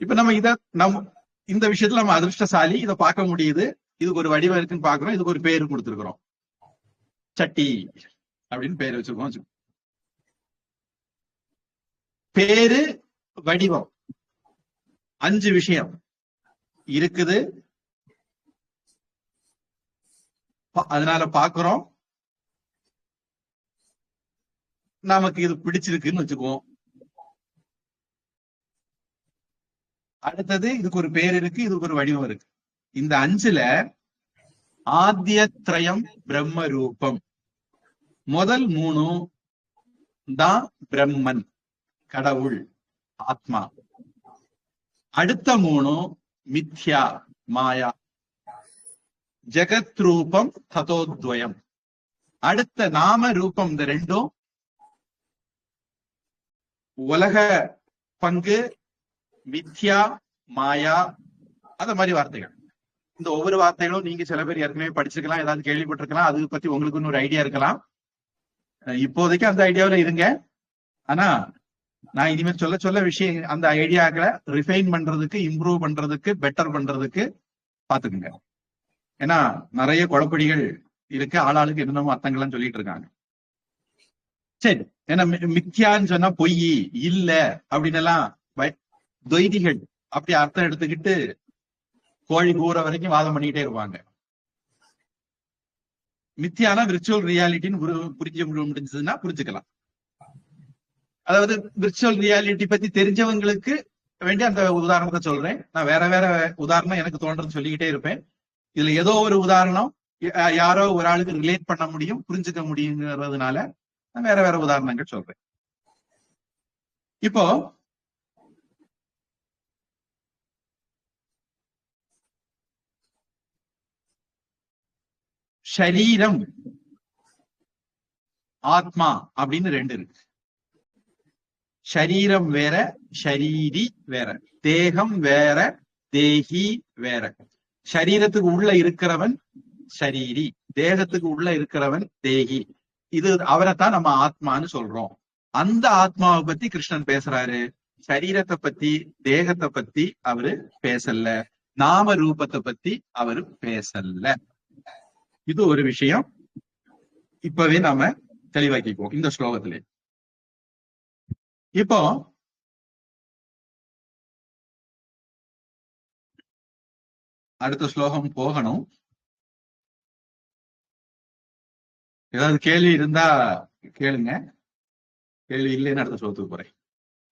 இப்ப நம்ம இந்த விஷயத்துல நம்ம அதிர்ஷ்டசாலி, இதை பார்க்க முடியுது, இதுக்கு ஒரு வடிவம் இருக்குன்னு பாக்குறோம், இதுக்கு ஒரு பேரு கொடுத்துருக்கிறோம், சட்டி அப்படின்னு பேரு வச்சிருக்கோம். பேரு வடிவம் 5 விஷயம் இருக்குது, அதனால பாக்குறோம், நமக்கு இது பிடிச்சிருக்குன்னு வச்சுக்குவோம். அடுத்தது இதுக்கு ஒரு பேர் இருக்கு, இதுக்கு ஒரு வடிவம் இருக்கு. இந்த 5ல ஆத்யத்ரயம் பிரம்ம ரூபம், முதல் 3 தான் பிரம்மன், கடவுள், ஆத்மா. அடுத்த 3 மித்யா, மாயா, ஜெகத் ரூபம் ததோத்வயம். அடுத்த நாம ரூபம், இந்த 2ம் உலக பங்கு, மித்யா, மாயா, அத மாதிரி வார்த்தைகள். இந்த ஒவ்வொரு வார்த்தைகளும் நீங்க சில பேர் ஏற்கனவே படிச்சிருக்கலாம், ஏதாவது கேள்விப்பட்டிருக்கலாம், அது பத்தி உங்களுக்கு ஒரு ஐடியா இருக்கலாம். இப்போதைக்கு அந்த ஐடியாவில இருங்க. ஆனா நான் இனிமேல் சொல்ல சொல்ல விஷயம், அந்த ஐடியாக்களை ரிஃபைன் பண்றதுக்கு, இம்ப்ரூவ் பண்றதுக்கு, பெட்டர் பண்றதுக்கு பாத்துக்குங்க. ஏன்னா நிறைய குழப்படிகள் இருக்கு, ஆளாளுக்கு என்னென்னமோ அர்த்தங்கள்லாம் சொல்லிட்டு இருக்காங்க. சரி, ஏன்னா மித்யான்னு சொன்னா பொய், இல்ல அப்படின்னு எல்லாம் துவைதிகள் அப்படி அர்த்தம் எடுத்துக்கிட்டு கோழி கூற வரைக்கும் வாதம் பண்ணிக்கிட்டே இருப்பாங்க. மித்தியான விர்ச்சுவல் ரியாலிட்டின்னு புரிஞ்சு முடிஞ்சதுன்னா புரிஞ்சுக்கலாம். அதாவது விர்ச்சுவல் ரியாலிட்டி பத்தி தெரிஞ்சவங்களுக்கு வேண்டி அந்த உதாரணத்தை சொல்றேன். நான் வேற வேற உதாரணம் எனக்கு தோன்றன்னு சொல்லிக்கிட்டே இருப்பேன். இதுல ஏதோ ஒரு உதாரணம் யாரோ ஒரு ஆளுக்கு ரிலேட் பண்ண முடியும், புரிஞ்சுக்க முடியுங்கிறதுனால நான் வேற வேற உதாரணங்கள் சொல்றேன். இப்போ ஷரீரம், ஆத்மா அப்படின்னு 2 இருக்கு. ஷரீரம் வேற, ஷரீரி வேற, தேகம் வேற, தேகி வேற. ஷரீரத்துக்கு உள்ள இருக்கிறவன் ஷரீரி, தேகத்துக்கு உள்ள இருக்கிறவன் தேகி. இது அவரைத்தான் நம்ம ஆத்மான்னு சொல்றோம். அந்த ஆத்மாவை பத்தி கிருஷ்ணன் பேசுறாரு. சரீரத்தை பத்தி, தேகத்தை பத்தி அவரு பேசல, நாம ரூபத்தை பத்தி அவரு பேசல. இது ஒரு விஷயம் இப்பவே நாம தெளிவாக்கிக்குவோம் இந்த ஸ்லோகத்திலே. இப்போ அடுத்த ஸ்லோகம் போகணும். ஏதாவது கேள்வி இருந்தா கேளுங்க, கேள்வி இல்லைன்னு அடுத்த ஸ்லோகத்துக்கு போறேன்.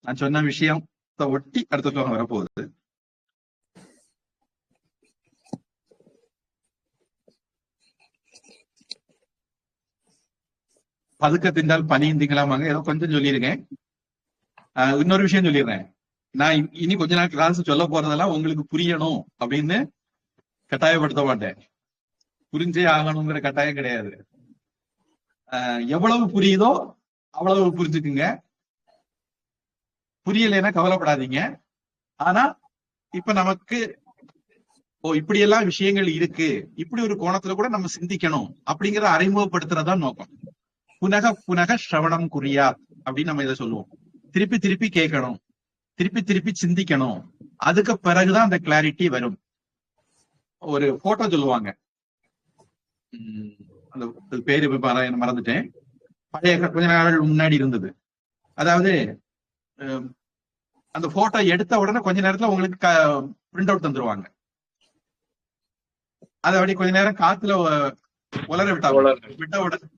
நான் சொன்ன விஷயத்தை ஒட்டி அடுத்த ஸ்லோகம் வரப்போகுது. பதுக்க தின்றால் பனியும் திங்கலாமாங்க, ஏதோ கொஞ்சம் சொல்லியிருக்கேன். இன்னொரு விஷயம் சொல்லிடுறேன். நான் இனி கொஞ்ச நாள் கிளாஸ் சொல்ல போறதெல்லாம் உங்களுக்கு புரியணும் அப்படின்னு கட்டாயப்படுத்த மாட்டேன். புரிஞ்சே ஆகணுங்கிற கட்டாயம் கிடையாது. எவ்வளவு புரியுதோ அவ்வளவு புரிஞ்சுக்குங்க. புரியலைன்னா கவலைப்படாதீங்க. ஆனா இப்ப நமக்கு இப்படியெல்லாம் விஷயங்கள் இருக்கு, இப்படி ஒரு கோணத்துல கூட நம்ம சிந்திக்கணும் அப்படிங்கிறத அறிமுகப்படுத்துறதான் நோக்கம். புனக புனக ஸ்ரவணம் குறியா அப்படின்னு நம்ம இதை சொல்லுவோம். திருப்பி திருப்பி கேட்கணும், திருப்பி திருப்பி சிந்திக்கணும். அதுக்கு பிறகுதான் அந்த கிளாரிட்டி வரும். ஒரு போட்டோ சொல்லுவாங்க, அந்த பேரு மறந்துட்டேன். பழைய கொஞ்ச நாள் முன்னாடி இருந்தது. அதாவது அந்த போட்டோ எடுத்த உடனே கொஞ்ச நேரத்துல உங்களுக்கு பிரிண்ட் அவுட் தந்துருவாங்க. அதை அப்படி கொஞ்ச நேரம் காத்துல உலர விட்ட உடனே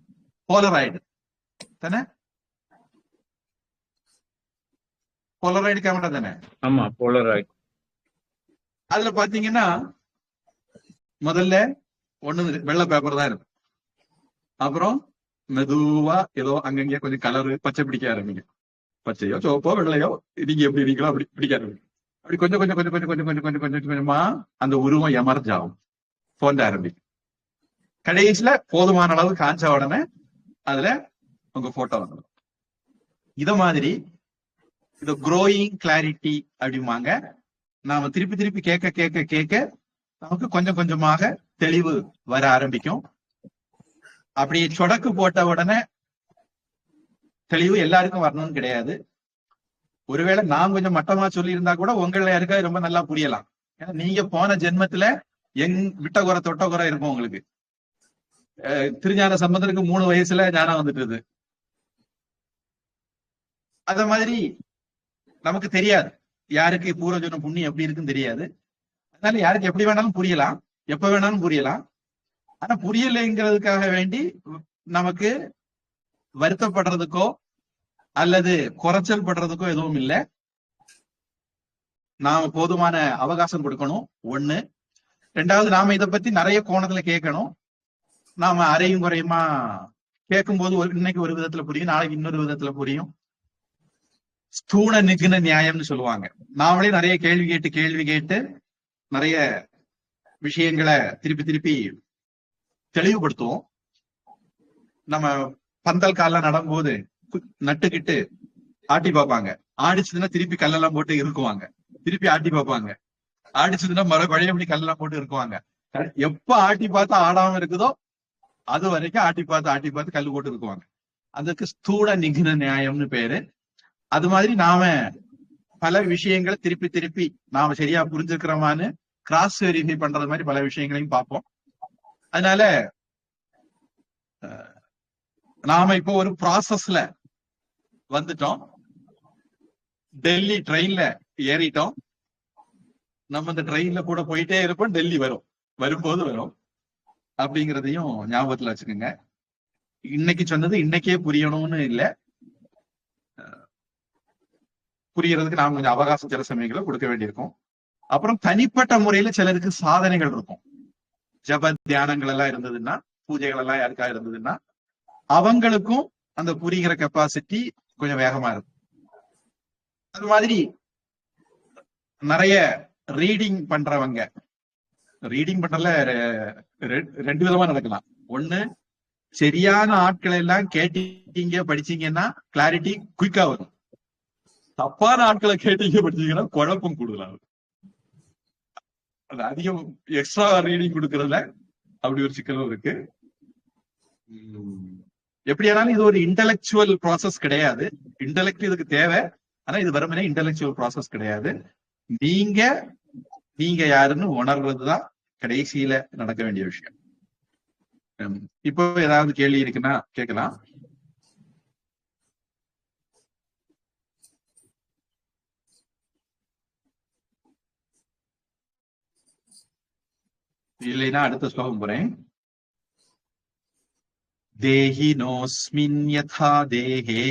போலராய்டு தானே, போலராய்டு கேமரா தானே? ஆமா, போலராய்டு. அதுல பாத்தீங்கன்னா முதல்ல ஒண்ணு வெள்ளை பேப்பர் தான் இருக்கும். அப்புறம் மெதுவா ஏதோ அங்கங்க கொஞ்சம் கலரு பச்சை பிடிக்க ஆரம்பிங்க. பச்சையோ சிவப்போ வெள்ளையோ நீங்க எப்படி இருக்கீங்களோ அப்படி பிடிக்க ஆரம்பிங்க. அப்படி கொஞ்சம் கொஞ்சம் கொஞ்சம் கொஞ்சம் கொஞ்சம் கொஞ்சம் கொஞ்சம் கொஞ்சம் கொஞ்சமா அந்த உருவம் எமர்ஜ் ஆகும், தோன்ற ஆரம்பிக்கும். கடைசியில போதுமான அளவு காஞ்ச உடனே அதுல உங்க போட்டோ வந்துடும். இத மாதிரி இது க்ரோயிங் கிளாரிட்டி அப்படிம்பாங்க. நாம திருப்பி திருப்பி கேட்க கேட்க கேட்க நமக்கு கொஞ்சம் கொஞ்சமாக தெளிவு வர ஆரம்பிக்கும். அப்படி சொடக்கு போட்ட உடனே தெளிவு எல்லாருக்கும் வரணும்னு கிடையாது. ஒருவேளை நான் கொஞ்சம் மட்டமா சொல்லி இருந்தா கூட உங்களை யாருக்கா ரொம்ப நல்லா புரியலாம். ஏன்னா நீங்க போன ஜென்மத்துல விட்ட குறை தொட்ட குறை இருக்கும் உங்களுக்கு. திருஞான சம்பந்தருக்கு 3 வயசுல ஞானம் வந்துட்டு. அத மாதிரி நமக்கு தெரியாது யாருக்கு பூர்வஜன்ம புண்ணியம் எப்படி இருக்குன்னு தெரியாது. அதனால யாருக்கு எப்படி வேணாலும் புரியலாம், எப்ப வேணாலும் புரியலாம். ஆனா புரியலைங்கிறதுக்காக வேண்டி நமக்கு வருத்தப்படுறதுக்கோ அல்லது குறைச்சல் படுறதுக்கோ எதுவும் இல்லை. நாம போதுமான அவகாசம் கொடுக்கணும் ஒண்ணு. ரெண்டாவது, நாம இதை பத்தி நிறைய கோணத்துல கேட்கணும். நாம அரையும் குறையுமா கேட்கும்போது இன்னைக்கு ஒரு விதத்துல புரியும், நாளைக்கு இன்னொரு விதத்துல புரியும். ஸ்தூல நிகுண நியாயம்னு சொல்லுவாங்க. நாமளே நிறைய கேள்வி கேட்டு நிறைய விஷயங்களை திருப்பி திருப்பி தெளிவுபடுத்துவோம். நம்ம பந்தல் கால நடும்போது நட்டுக்கிட்டு ஆட்டி பார்ப்பாங்க. ஆடிச்சதுன்னா திருப்பி கல்லெல்லாம் போட்டு இருக்குவாங்க, திருப்பி ஆட்டி பார்ப்பாங்க. ஆடிச்சதுன்னா பழையபடி கல்லெல்லாம் போட்டு இருக்குவாங்க. எப்ப ஆட்டி பார்த்து ஆடாம இருக்குதோ அது வரைக்கும் ஆட்டி பார்த்து கல்லு போட்டு இருக்குவாங்க. அதுக்கு ஸ்தூல நிகுண நியாயம்னு பேரு. அது மாதிரி நாம பல விஷயங்களை திருப்பி திருப்பி நாம சரியா புரிஞ்சுக்கிறோமான்னு கிராஸ் வெரிஃபை பண்றது மாதிரி பல விஷயங்களையும் பார்ப்போம். அதனால நாம இப்போ ஒரு ப்ராசஸ்ல வந்துட்டோம். டெல்லி ட்ரெயின்ல ஏறிட்டோம். நம்ம இந்த ட்ரெயின்ல கூட போயிட்டே இருப்போம். டெல்லி வரும்போது வரும் அப்படிங்கிறதையும் ஞாபகத்துல வச்சுக்கோங்க. இன்னைக்கு சொன்னது இன்னைக்கே புரியணும்னு இல்லை. புரியறதுக்கு நாம கொஞ்சம் அவகாசம் சில சமயங்களை கொடுக்க வேண்டியிருக்கும். அப்புறம் தனிப்பட்ட முறையில சிலருக்கு சாதனைகள் இருக்கும். ஜப தியானங்கள் எல்லாம் இருந்ததுன்னா, பூஜைகள் எல்லாம் யாருக்கா இருந்ததுன்னா அவங்களுக்கும் அந்த புரிகிற கெப்பாசிட்டி கொஞ்சம் வேகமா இருக்கும். அது மாதிரி நிறைய ரீடிங் பண்றவங்க, ரீடிங் பண்றதுல 2 விதமா நடக்கலாம். ஒண்ணு, சரியான ஆட்களை எல்லாம் கேட்டீங்க படிச்சீங்கன்னா கிளாரிட்டி குயிக்கா வரும். தப்பான ஆட்களை கேட்டீங்க படிச்சீங்கன்னா குழப்பம் கூடுதலாகும். அது அதிகம் எக்ஸ்ட்ரா ரீடிங் கொடுக்கறதுல அப்படி ஒரு சிக்கலும் இருக்கு. எப்படியானாலும் இது ஒரு இன்டெலெக்சுவல் ப்ராசஸ் கிடையாது. இன்டெலெக்ட் இதுக்கு தேவை, ஆனா இது வெறுமனே இன்டெலெக்சுவல் ப்ராசஸ் கிடையாது. நீங்க யாருன்னு உணர்றதுதான் கடைசியில நடக்க வேண்டிய விஷயம். இப்போ ஏதாவது கேள்வி இருக்குன்னா கேட்கலாம். இல்லைன்னா அடுத்த ஸ்லோகம் போறேன். தேஹினோஸ்மின் யதா தேஹே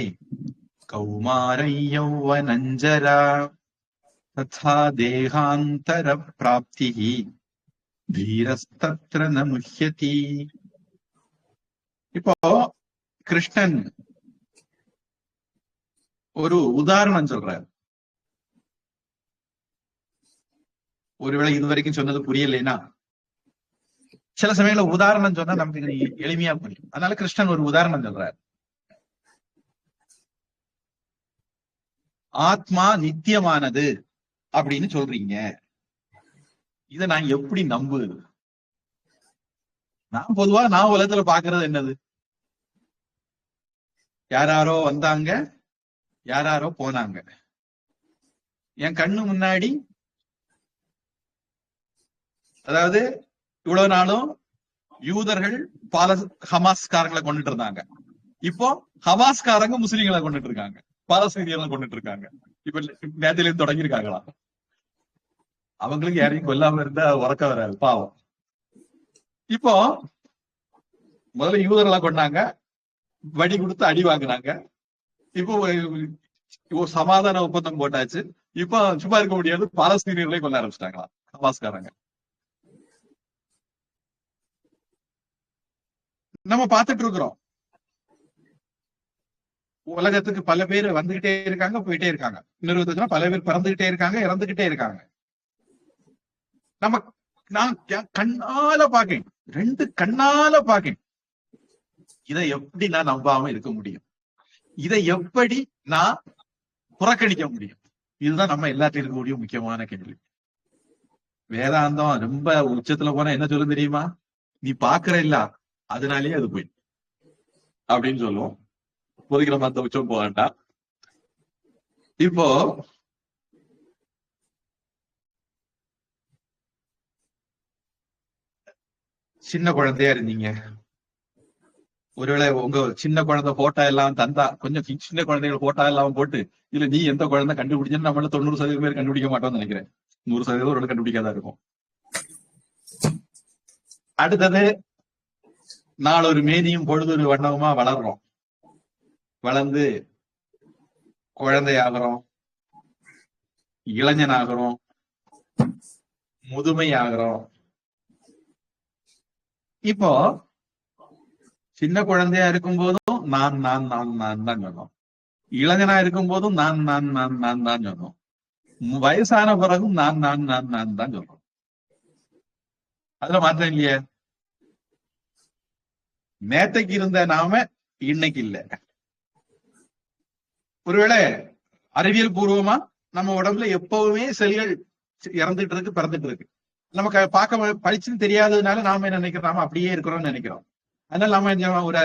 கௌமாரை யௌவனஞ்சரா ததா தேகாந்தர பிராப்திஹி தீரஸ்தத்ர ந முஹ்யதி. இப்போ கிருஷ்ணன் ஒரு உதாரணம் சொல்றார். ஒருவேளை இதுவரைக்கும் சொன்னது புரியலைன்னா சில சமயங்கள உதாரணம் சொன்னா நமக்கு எளிமையா புரியும். அதனால கிருஷ்ணன் ஒரு உதாரணம் சொல்றார். ஆத்மா நித்தியமானது அப்படின்னு சொல்றீங்க, இத நான் எப்படி நம்புது? நான் பொதுவா உலகத்துல பாக்குறது என்னது? யாராரோ வந்தாங்க, யாராரோ போனாங்க. என் கண்ணு முன்னாடி, அதாவது இவ்வளவு நாளும் யூதர்கள் ஹமாஸ்காரங்களை கொண்டுட்டு இருந்தாங்க. இப்போ ஹமாஸ்காரங்க முஸ்லீம்களை கொண்டுட்டு இருக்காங்க, பாலஸ்தீனியர்களை கொண்டுட்டு இருக்காங்க. இப்ப நேரத்திலேருந்து தொடங்கியிருக்காங்களா? அவங்களுக்கு யாரையும் கொல்லாம இருந்தா உறக்க வராது, பாவம். இப்போ முதல்ல யூதர்களை கொண்டாங்க, வடி கொடுத்து அடி வாங்கினாங்க. இப்போ சமாதான ஒப்பந்தம் போட்டாச்சு. இப்போ சும்மா இருக்க முடியாது, பாலஸ்தீனியர்களே கொல்ல ஆரம்பிச்சிட்டாங்களா ஹமாஸ்காரங்க. நம்ம பார்த்துட்டு இருக்கிறோம். உலகத்துக்கு பல பேர் வந்துகிட்டே இருக்காங்க, போயிட்டே இருக்காங்க. இன்னொரு பல பேர் பிறந்துகிட்டே இருக்காங்க, இறந்துகிட்டே இருக்காங்க. நான் கண்ணால பாக்கேன், 2 கண்ணால பாக்கேன். இதை எப்படி நான் நம்பாம இருக்க முடியும்? இதை எப்படி நான் புறக்கணிக்க முடியும்? இதுதான் நம்ம எல்லாத்தையும் இருக்கக்கூடிய முக்கியமான கேள்வி. வேதாந்தம் ரொம்ப உச்சத்துல போனா என்ன சொல்லும் தெரியுமா? நீ பாக்குற இல்ல, அதனாலேயே அது போய் அப்படின்னு சொல்லுவோம். பொதுக்கிற மத்த உச்சம் போக வேண்டாம். இப்போ சின்ன குழந்தையா இருந்தீங்க, ஒருவேளை உங்க சின்ன குழந்தை போட்டோ எல்லாம் தந்தா, கொஞ்சம் சின்ன குழந்தைகள் போட்டோ எல்லாம் போட்டு, இல்ல நீ எந்த குழந்தை கண்டுபிடிச்சேன்னு நம்மள 90% பேர் கண்டுபிடிக்க மாட்டோம்னு நினைக்கிறேன். 100% ஒரு கண்டுபிடிக்காதான் இருக்கும். அடுத்தது, நாள் ஒரு மேனியும் பொழுது ஒரு வண்ணமா வளர்றோம். வளர்ந்து குழந்தையாகிறோம், இளைஞனாகிறோம், முதுமை ஆகிறோம். இப்போ சின்ன குழந்தையா இருக்கும் போதும் நான் தான் சொன்னோம். இளைஞனா இருக்கும் போதும் நான் தான் சொன்னோம். வயசான பிறகும் நான் தான் சொல்றோம். அதுல மாற்றம் இல்லையே. நேத்தைக்கு இருந்த நாம இன்னைக்கு இல்ல. ஒருவேளை அறிவியல் பூர்வமா நம்ம உடம்புல எப்பவுமே செல்கள் இறந்துட்டு இருக்கு, பிறந்துட்டு இருக்கு. நமக்கு பார்க்க படிச்சுன்னு தெரியாததுனால நாம என்ன நினைக்கிறோம், நாம அப்படியே இருக்கிறோம்னு நினைக்கிறோம். அதனால நாம ஒரு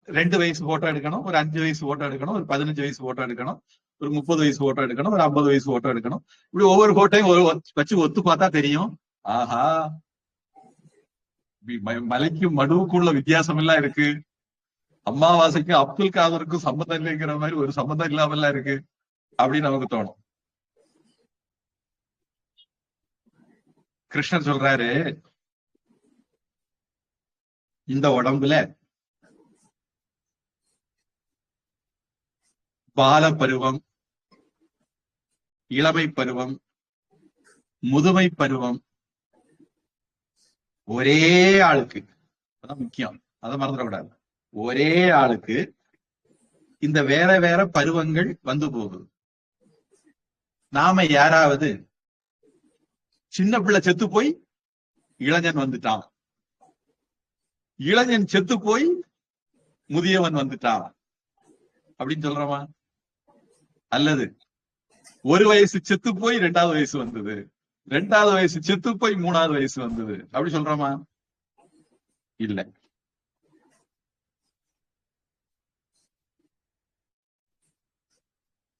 2 வயசு போட்டோ எடுக்கணும், ஒரு 5 வயசு போட்டோ எடுக்கணும், ஒரு 15 வயசு போட்டோ எடுக்கணும், ஒரு 30 வயசு போட்டோ எடுக்கணும், ஒரு 50 வயசு போட்டோ எடுக்கணும். இப்படி ஒவ்வொரு போட்டோயும் வச்சு ஒத்து பார்த்தா தெரியும், ஆஹா மலைக்கும் மடுவுக்குள்ள வித்தியாசம் எல்லாம் இருக்கு, அம்மாவாசைக்கும் அப்துல் காதருக்கும் சம்பந்தம் இல்லைங்கிற மாதிரி ஒரு சம்பந்தம் இல்லாமல்லாம் இருக்கு அப்படின்னு நமக்கு தோணும். கிருஷ்ணர் சொல்றாரு, இந்த உடம்புல பால பருவம், இளமை பருவம், முதுமை பருவம் ஒரே ஆளுக்கு, அதான் முக்கியம், அதை மறந்துடக்கூடாது. ஒரே ஆளுக்கு இந்த வேற வேற பருவங்கள் வந்து போகுது. நாம யாராவது சின்ன பிள்ளை செத்து போய் இளைஞன் வந்துட்டான், இளைஞன் செத்து போய் முதியவன் வந்துட்டான் அப்படின்னு சொல்றோமா? அல்லது 1 வயசு செத்து போய் 2வது வயசு வந்தது, 2வது வயசு செத்து போய் 3வது வயசு வந்தது அப்படி சொல்றோமா? இல்ல.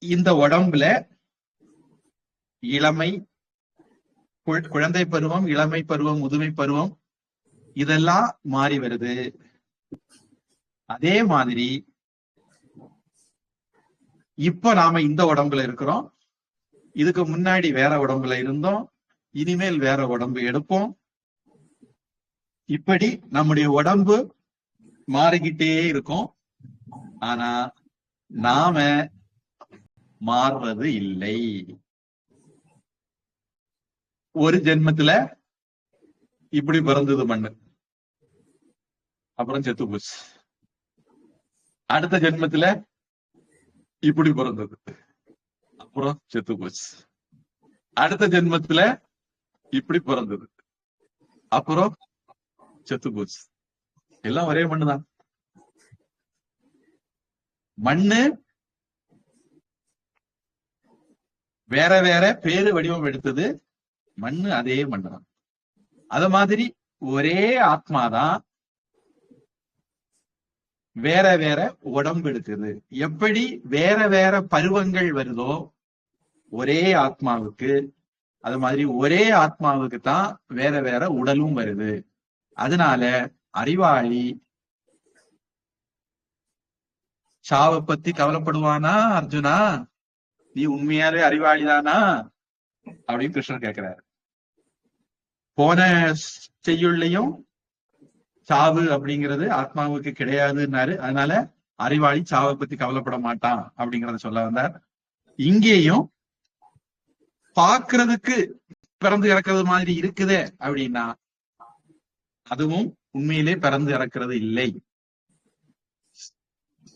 இந்த உடம்புல இளமை, குழந்தை பருவம், இளமை பருவம், முதுமை பருவம் இதெல்லாம் மாறி வருது. அதே மாதிரி இப்ப நாம இந்த உடம்புல இருக்கிறோம், இதுக்கு முன்னாடி வேற உடம்புல இருந்தோம், இனிமேல் வேற உடம்பு எடுப்போம். இப்படி நம்முடைய உடம்பு மாறிக்கிட்டே இருக்கும். ஆனா நாம மாறுறது இல்லை. ஒரு ஜென்மத்துல இப்படி பிறந்தது மண்ணு, அப்புறம் செத்து போச்சு. அடுத்த ஜென்மத்துல இப்படி பிறந்தது, அப்புறம் செத்து போச்சு. அடுத்த ஜென்மத்துல இப்படி பிறந்தது, அப்புறம் செத்து போச்சு. எல்லாம் ஒரே மண்ணுதான். மண்ணு வேற வேற பேரு வடிவம் எடுத்தது, மண்ணு அதே மண்ணுதான். அத மாதிரி ஒரே ஆத்மாதான் வேற வேற உடம்பு எடுக்குது. எப்படி வேற வேற பருவங்கள் வருதோ ஒரே ஆத்மாவுக்கு, அது மாதிரி ஒரே ஆத்மாவுக்கு தான் வேற வேற உடலும் வருது. அதனால அறிவாளி சாவை பத்தி கவலைப்படுவானா? அர்ஜுனா, நீ உண்மையாவே அறிவாளிதானா அப்படின்னு கிருஷ்ணர் கேட்கிறாரு. போன செய்யுள்ளையும் சாவு அப்படிங்கிறது ஆத்மாவுக்கு கிடையாதுன்னாரு. அதனால அறிவாளி சாவை பத்தி கவலைப்பட மாட்டான் அப்படிங்கறத சொல்ல வந்தார். இங்கேயும் பாக்குறதுக்கு பிறந்து இறக்குறது மாதிரி இருக்குதே அப்படின்னா அதுவும் உண்மையிலே பிறந்து இறக்குறது இல்லை.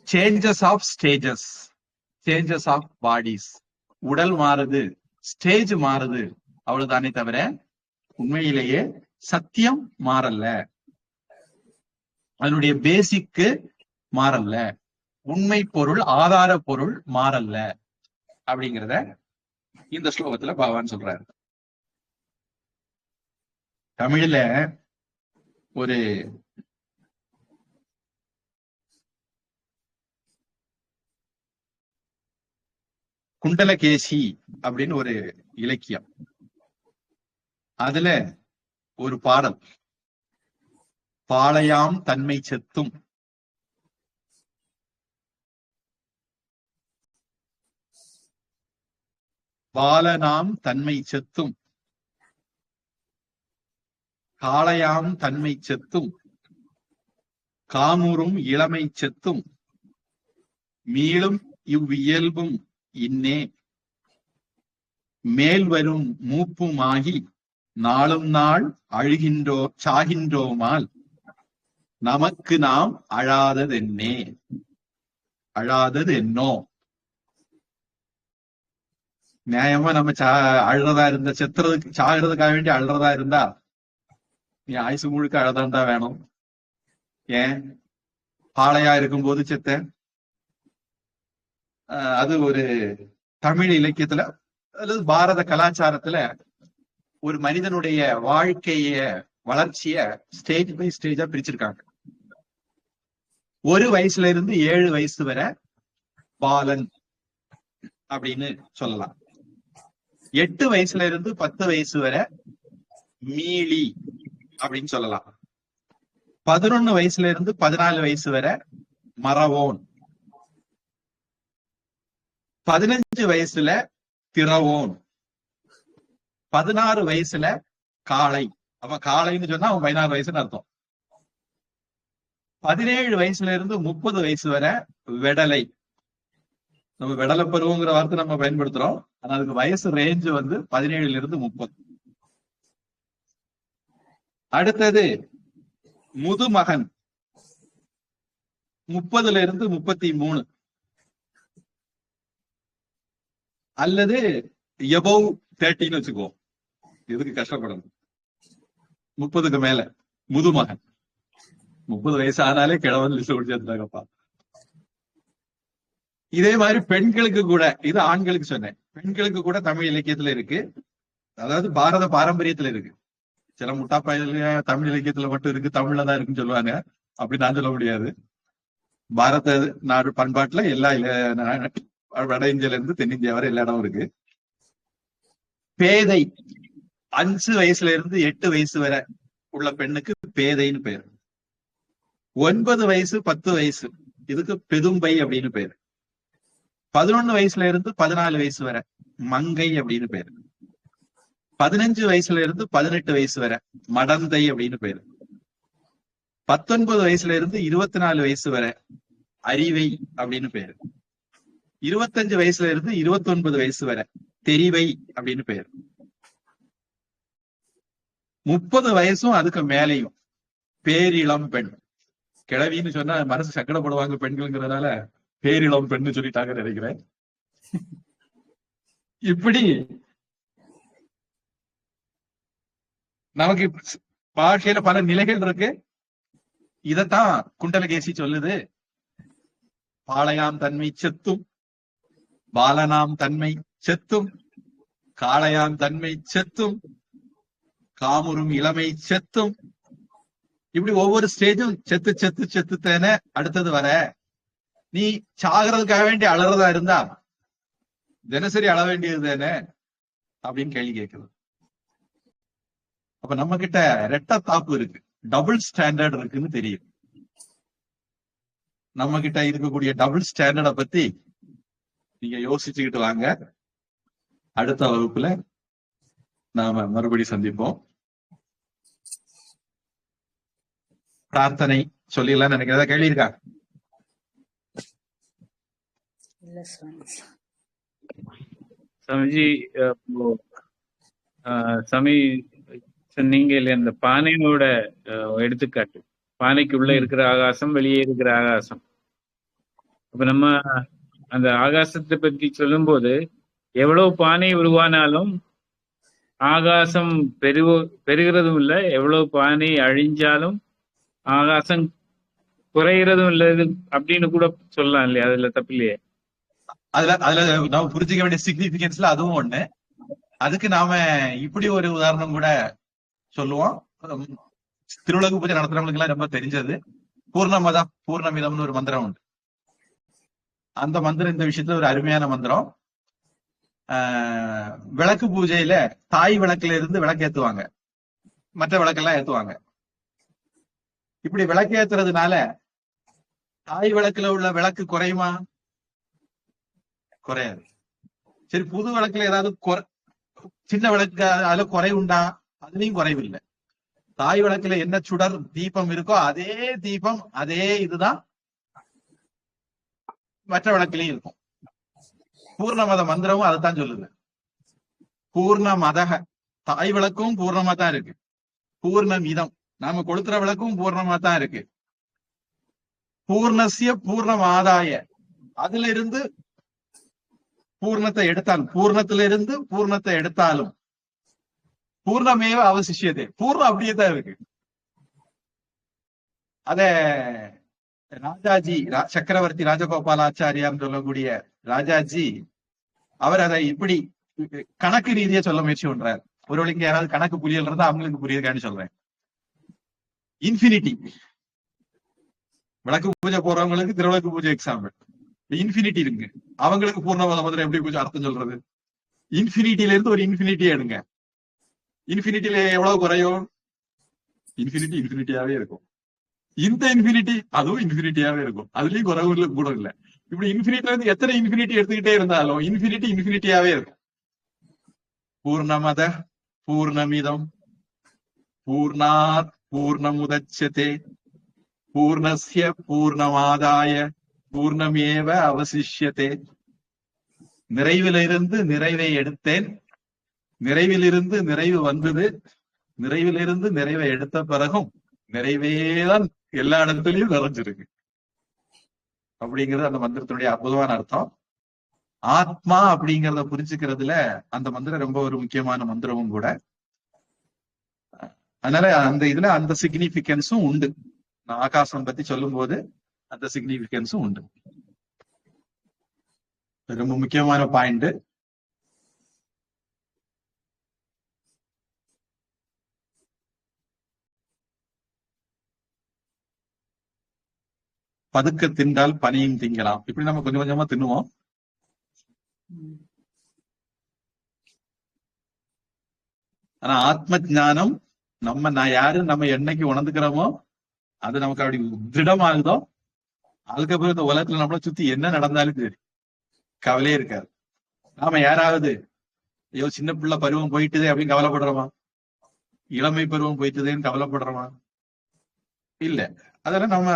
Changes of stages, changes of bodies. உடல் மாறுது, ஸ்டேஜ் மாறுது, அவ்வளவுதானே தவிர உண்மையிலேயே சத்தியம் மாறல்ல, அதனுடைய பேசிக்கு மாறல்ல, உண்மை பொருள் ஆதார பொருள் மாறல்ல அப்படிங்கிறத இந்த ஸ்லோகத்துல பகவான் சொல்றாரு. தமிழ்ல ஒரு குண்டலகேசி அப்படின்னு ஒரு இலக்கியம், அதுல ஒரு பாடல், பாளையாம் தன்மை செத்தும் பாலனாம் தன்மை செத்தும் காளையாம் தன்மை செத்தும் காமுறும் இளமை செத்தும் மீளும் இவ்வியல்பும் இன்னே மேல் வரும் மூப்புமாகி நாளும் நாள் சாகின்றோமால் நமக்கு நாம் அழாததென்னே, அழாதது என்னோ. நியாயமா நம்ம அழுறதா இருந்தா, செத்துறதுக்கு சாகிறதுக்காக வேண்டி அழுறதா இருந்தா நீ ஆயுசு முழுக்க அழதாண்டா வேணும். ஏன் பாளையா இருக்கும்போது செத்த? அது ஒரு தமிழ் இலக்கியத்துல அல்லது பாரத கலாச்சாரத்துல ஒரு மனிதனுடைய வாழ்க்கைய வளர்ச்சிய ஸ்டேஜ் பை ஸ்டேஜா பிரிச்சிருக்காங்க. 1 வயசுல இருந்து 7 வயசு வரை பாலன் அப்படின்னு சொல்லலாம். 8 வயசுல இருந்து 10 வயசு வரை மீளி அப்படின்னு சொல்லலாம். 11 வயசுல இருந்து 14 வயசு வரை மறவோன். 15 வயசுல திறவோன். 16 வயசுல காளை. அவன் காளைன்னு சொன்னா அவன் 16 வயசுன்னு அர்த்தம். 17 வயசுல இருந்து 30 வயசு வரை வெடலை. நம்ம வெடலை பருவங்கிற வார்த்தை நம்ம பயன்படுத்துறோம், ஆனா அதுக்கு வயசு ரேஞ்சு 17 இருந்து 30. அடுத்தது முதுமகன், 30 இருந்து 33, அல்லது எபோவ் 30ன்னு வச்சுக்கோ. எதுக்கு கஷ்டப்படணும்? 30க்கு மேல முதுமகன். 30 வயசு ஆனாலே கிழவன் லிஸ்ட் முடிச்சிருந்தாங்கப்பா. இதே மாதிரி பெண்களுக்கு கூட, இது ஆண்களுக்கு சொன்னேன், பெண்களுக்கு கூட தமிழ் இலக்கியத்துல இருக்கு, அதாவது பாரத பாரம்பரியத்துல இருக்கு. சில முட்டாப்பாயில தமிழ் இலக்கியத்துல மட்டும் இருக்கு, தமிழ்ல தான் இருக்குன்னு சொல்லுவாங்க. அப்படி நான் சொல்ல முடியாது. பாரத நாடு பண்பாட்டுல எல்லா வட இந்தியால இருந்து தென்னிந்தியா வரை எல்லா இடமும் இருக்கு. பேதை 5 வயசுல இருந்து 8 வயசு வரை உள்ள பெண்ணுக்கு பேதைன்னு பேரு. 9 வயசு 10 வயசு இதுக்கு பெதும்பை அப்படின்னு பேரு. 11 வயசுல இருந்து 14 வயசு வரை மங்கை அப்படின்னு பேரு. 15 வயசுல இருந்து 18 வயசு வரை மடந்தை அப்படின்னு பேரு. 19 வயசுல இருந்து 24 வயசு வரை அறிவை அப்படின்னு பேரு. 25 வயசுல இருந்து 29 வயசு வரை தெரிவை அப்படின்னு பெயர். 30 வயசும் அதுக்கு மேலையும் பேரிளம் பெண். கிழவின்னு சொன்னா மனசு சங்கடப்படுவாங்க பெண்கள்ங்கிறதுனால பேரிளம் பெண்ணு சொல்லிட்டாங்க நினைக்கிறேன். இப்படி நமக்கு வாழ்க்கையில பல நிலைகள் இருக்கு. இதத்தான் குண்டலகேசி சொல்லுது. பாளையாம் தன்மை செத்தும், பாலனாம் தன்மை செத்தும், காளையாம் தன்மை செத்தும், காமுறும் இளமை செத்தும். இப்படி ஒவ்வொரு ஸ்டேஜும் செத்து செத்து செத்துத்தேன அடுத்தது வர. நீ சாகிறதுக்காக வேண்டி அழறதா இருந்தா தினசரி அழ வேண்டியது தானே அப்படின்னு கேள்வி கேட்குது. அப்ப நம்ம கிட்ட ரெட்ட தாப்பு இருக்கு, டபுள் ஸ்டாண்டர்ட் இருக்குன்னு தெரியும். நம்ம கிட்ட இருக்கக்கூடிய டபுள் ஸ்டாண்டர்ட பத்தி நீங்க யோசிச்சுக்கிட்டு வாங்க. அடுத்த வகுப்புல நாம மறுபடி சந்திப்போம். பிரார்த்தனை சொல்லிடலாம் நினைக்கிறதா கேள்வி இருக்கா? இல்ல சுவாமி. சமஜி, சமி சொன்னீங்க இல்லையா, அந்த பானையோட எடுத்துக்காட்டு, பானைக்கு உள்ள இருக்கிற ஆகாசம், வெளியே இருக்கிற ஆகாசம். அப்ப நம்ம அந்த ஆகாசத்தை பற்றி சொல்லும் போது எவ்வளவு பானை உருவானாலும் ஆகாசம் பெருகிறதும் இல்லை, எவ்வளவு பானை அழிஞ்சாலும் ஆகாசம் குறைகிறதும் இல்லை அப்படின்னு கூட சொல்லலாம் இல்லையா? அதுல தப்பு இல்லையே? அதுல நம்ம புரிஞ்சுக்க வேண்டிய சிக்னிபிகன்ஸ்ல அதுவும் ஒண்ணு. அதுக்கு நாம இப்படி ஒரு உதாரணம் கூட சொல்லுவோம். திருவுலகு பூஜை நடத்துறவங்களுக்கு எல்லாம் ரொம்ப தெரிஞ்சது பூர்ணமதம் பூர்ணமிதம்னு ஒரு மந்திரம் உண்டு. அந்த மந்திரம் இந்த விஷயத்துல ஒரு அருமையான மந்திரம். விளக்கு பூஜையில தாய் விளக்குல இருந்து விளக்கு ஏத்துவாங்க, மற்ற விளக்கெல்லாம் ஏத்துவாங்க. இப்படி விளக்கு ஏத்துறதுனால தாய் விளக்குல உள்ள விளக்கு குறையுமா? குறையாது. சரி, புது விளக்குல ஏதாவது சின்ன விளக்கு அதுல குறை உண்டா? அதுலயும் குறைவில்லை. தாய் விளக்குல என்ன சுடர் தீபம் இருக்கோ அதே தீபம் அதே இதுதான் மற்ற விளக்குலயும் இருக்கும். பூர்ணமத மந்திரமும் அதைத்தான் சொல்லுது. பூர்ணமதக, தாய் விளக்கும் பூர்ணமா தான் இருக்கு. பூர்ணமிதம், நாம கொளுத்துற விளக்கும் பூர்ணமா தான் இருக்கு. பூர்ணசிய பூர்ணமாதாய, அதுல இருந்து பூர்ணத்தை எடுத்தாலும், பூர்ணத்திலிருந்து பூர்ணத்தை எடுத்தாலும் பூர்ணமேவ அவசிஷியதே, பூர்ணம் அப்படியே தான் இருக்கு. அத ராஜாஜி, சக்கரவர்த்தி ராஜகோபாலாச்சாரியார் சொல்லக்கூடிய ராஜாஜி, அவர் அதை இப்படி கணக்கு ரீதியா சொல்ல முயற்சி பண்றார். ஒருவளுக்கு யாராவது கணக்கு புரியல் இருந்தா அவங்களுக்கு புரியுதுக்கான்னு சொல்றேன். இன்ஃபினிட்டி, விளக்கு பூஜை போறவங்களுக்கு திருவிளக்கு பூஜை எக்ஸாம்பிள். இன்ஃபினிட்டி இருக்கு, அவங்களுக்கு பூர்ணமத மந்திரம் எப்படி பூஜை அர்த்தம் சொல்றது? இன்ஃபினிட்டில இருந்து ஒரு இன்ஃபினிட்டி எடுங்க. இன்ஃபினிட்டில எவ்வளவு குறையும்? இன்ஃபினிட்டி இன்ஃபினிட்டியாவே இருக்கும். இந்த இன்ஃபினிட்டி அதுவும் இன்ஃபினிட்டியாவே இருக்கும், அதுலயும் குறைவு கூட இல்ல. இப்படி இன்ஃபினிட்டில இருந்து எத்தனை இன்ஃபினிட்டி எடுத்துக்கிட்டே இருந்தாலும் இன்ஃபினிட்டி இன்ஃபினிட்டியாவே இருக்கும். பூர்ணமத பூர்ணமிதம் பூர்ணாத் பூர்ணமுதச்யதே பூர்ணஸ்ய பூர்ணமாதாய பூர்ணமேவ அவசிஷ்யதே. நிறைவிலிருந்து நிறைவை எடுத்தேன், நிறைவிலிருந்து நிறைவு வந்தது, நிறைவிலிருந்து நிறைவை எடுத்த பிறகும் நிறைவேதான் எல்லா இடத்துலயும் நிறைஞ்சிருக்கு அப்படிங்கிறது அந்த மந்திரத்தினுடைய அற்புதமான அர்த்தம். ஆத்மா அப்படிங்கிறத புரிஞ்சுக்கிறதுல அந்த மந்திரம் ரொம்ப ஒரு முக்கியமான மந்திரமும் கூட. அதனால அந்த இதுல அந்த சிக்னிபிகன்ஸும் உண்டு. ஆகாசம் பத்தி சொல்லும் போது அந்த சிக்னிபிகன்ஸும் உண்டு. ரொம்ப முக்கியமான பாயிண்ட். பதுக்க தின்றால் பனியும் திங்கலாம். இப்படி நம்ம கொஞ்சம் கொஞ்சமா தின்னுவோம். ஆனா ஆத்ம ஞானம் நான் யாரு நம்ம என்னைக்கு உணர்ந்துக்கிறோமோ அது நமக்கு அப்படி திடமாகுதோ அதுக்கப்புறம் இந்த உலகத்துல நம்மளை சுத்தி என்ன நடந்தாலும் சரி கவலையே இருக்காது. நாம யாராவது ஐயோ சின்ன பிள்ளை பருவம் போயிட்டுதே அப்படின்னு கவலைப்படுறோமா? இளமை பருவம் போயிட்டுதேன்னு கவலைப்படுறோமா? இல்ல. அதெல்லாம் நம்ம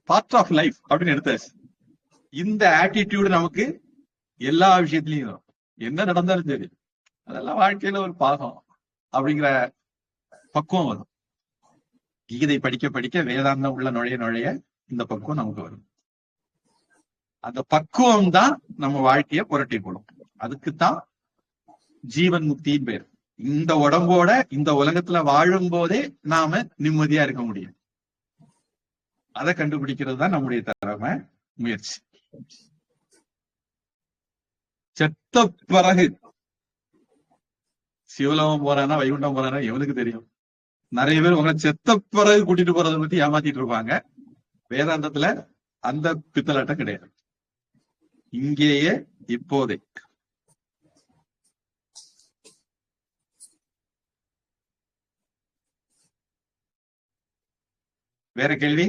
பார்ட் ஆஃப் லைஃப் அப்படின்னு எடுத்தாச்சு. இந்த ஆட்டிடியூடு நமக்கு எல்லா விஷயத்திலையும் வரும். என்ன நடந்தாலும் சரி, அதெல்லாம் வாழ்க்கையில ஒரு பாகம் அப்படிங்கிற பக்குவம் வரும். கீதை படிக்க படிக்க வேதாந்தம் உள்ள நுழைய இந்த பக்குவம் நமக்கு வரும். அந்த பக்குவம் தான் நம்ம வாழ்க்கைய புரட்டி போடும். அதுக்குத்தான் ஜீவன் முக்தியின் பேர். இந்த உடம்போட இந்த உலகத்துல வாழும் போதே நாம நிம்மதியா இருக்க முடியும். அதை கண்டுபிடிக்கிறது தான் நம்முடைய திறமை, முயற்சி. செத்த பிறகு சிவலோகம் போறானா வைகுண்டம் போறானா எவனுக்கு தெரியும்? நிறைய பேர் உங்களை செத்த பிறகு கூட்டிட்டு போறதை பத்தி ஏமாத்திட்டு இருப்பாங்க. வேதாந்தத்துல அந்த பித்தலாட்டம் கிடையாது. இங்கேயே இப்போதே. வேற கேள்வி?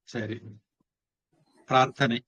சரி, பிரார்த்தனை.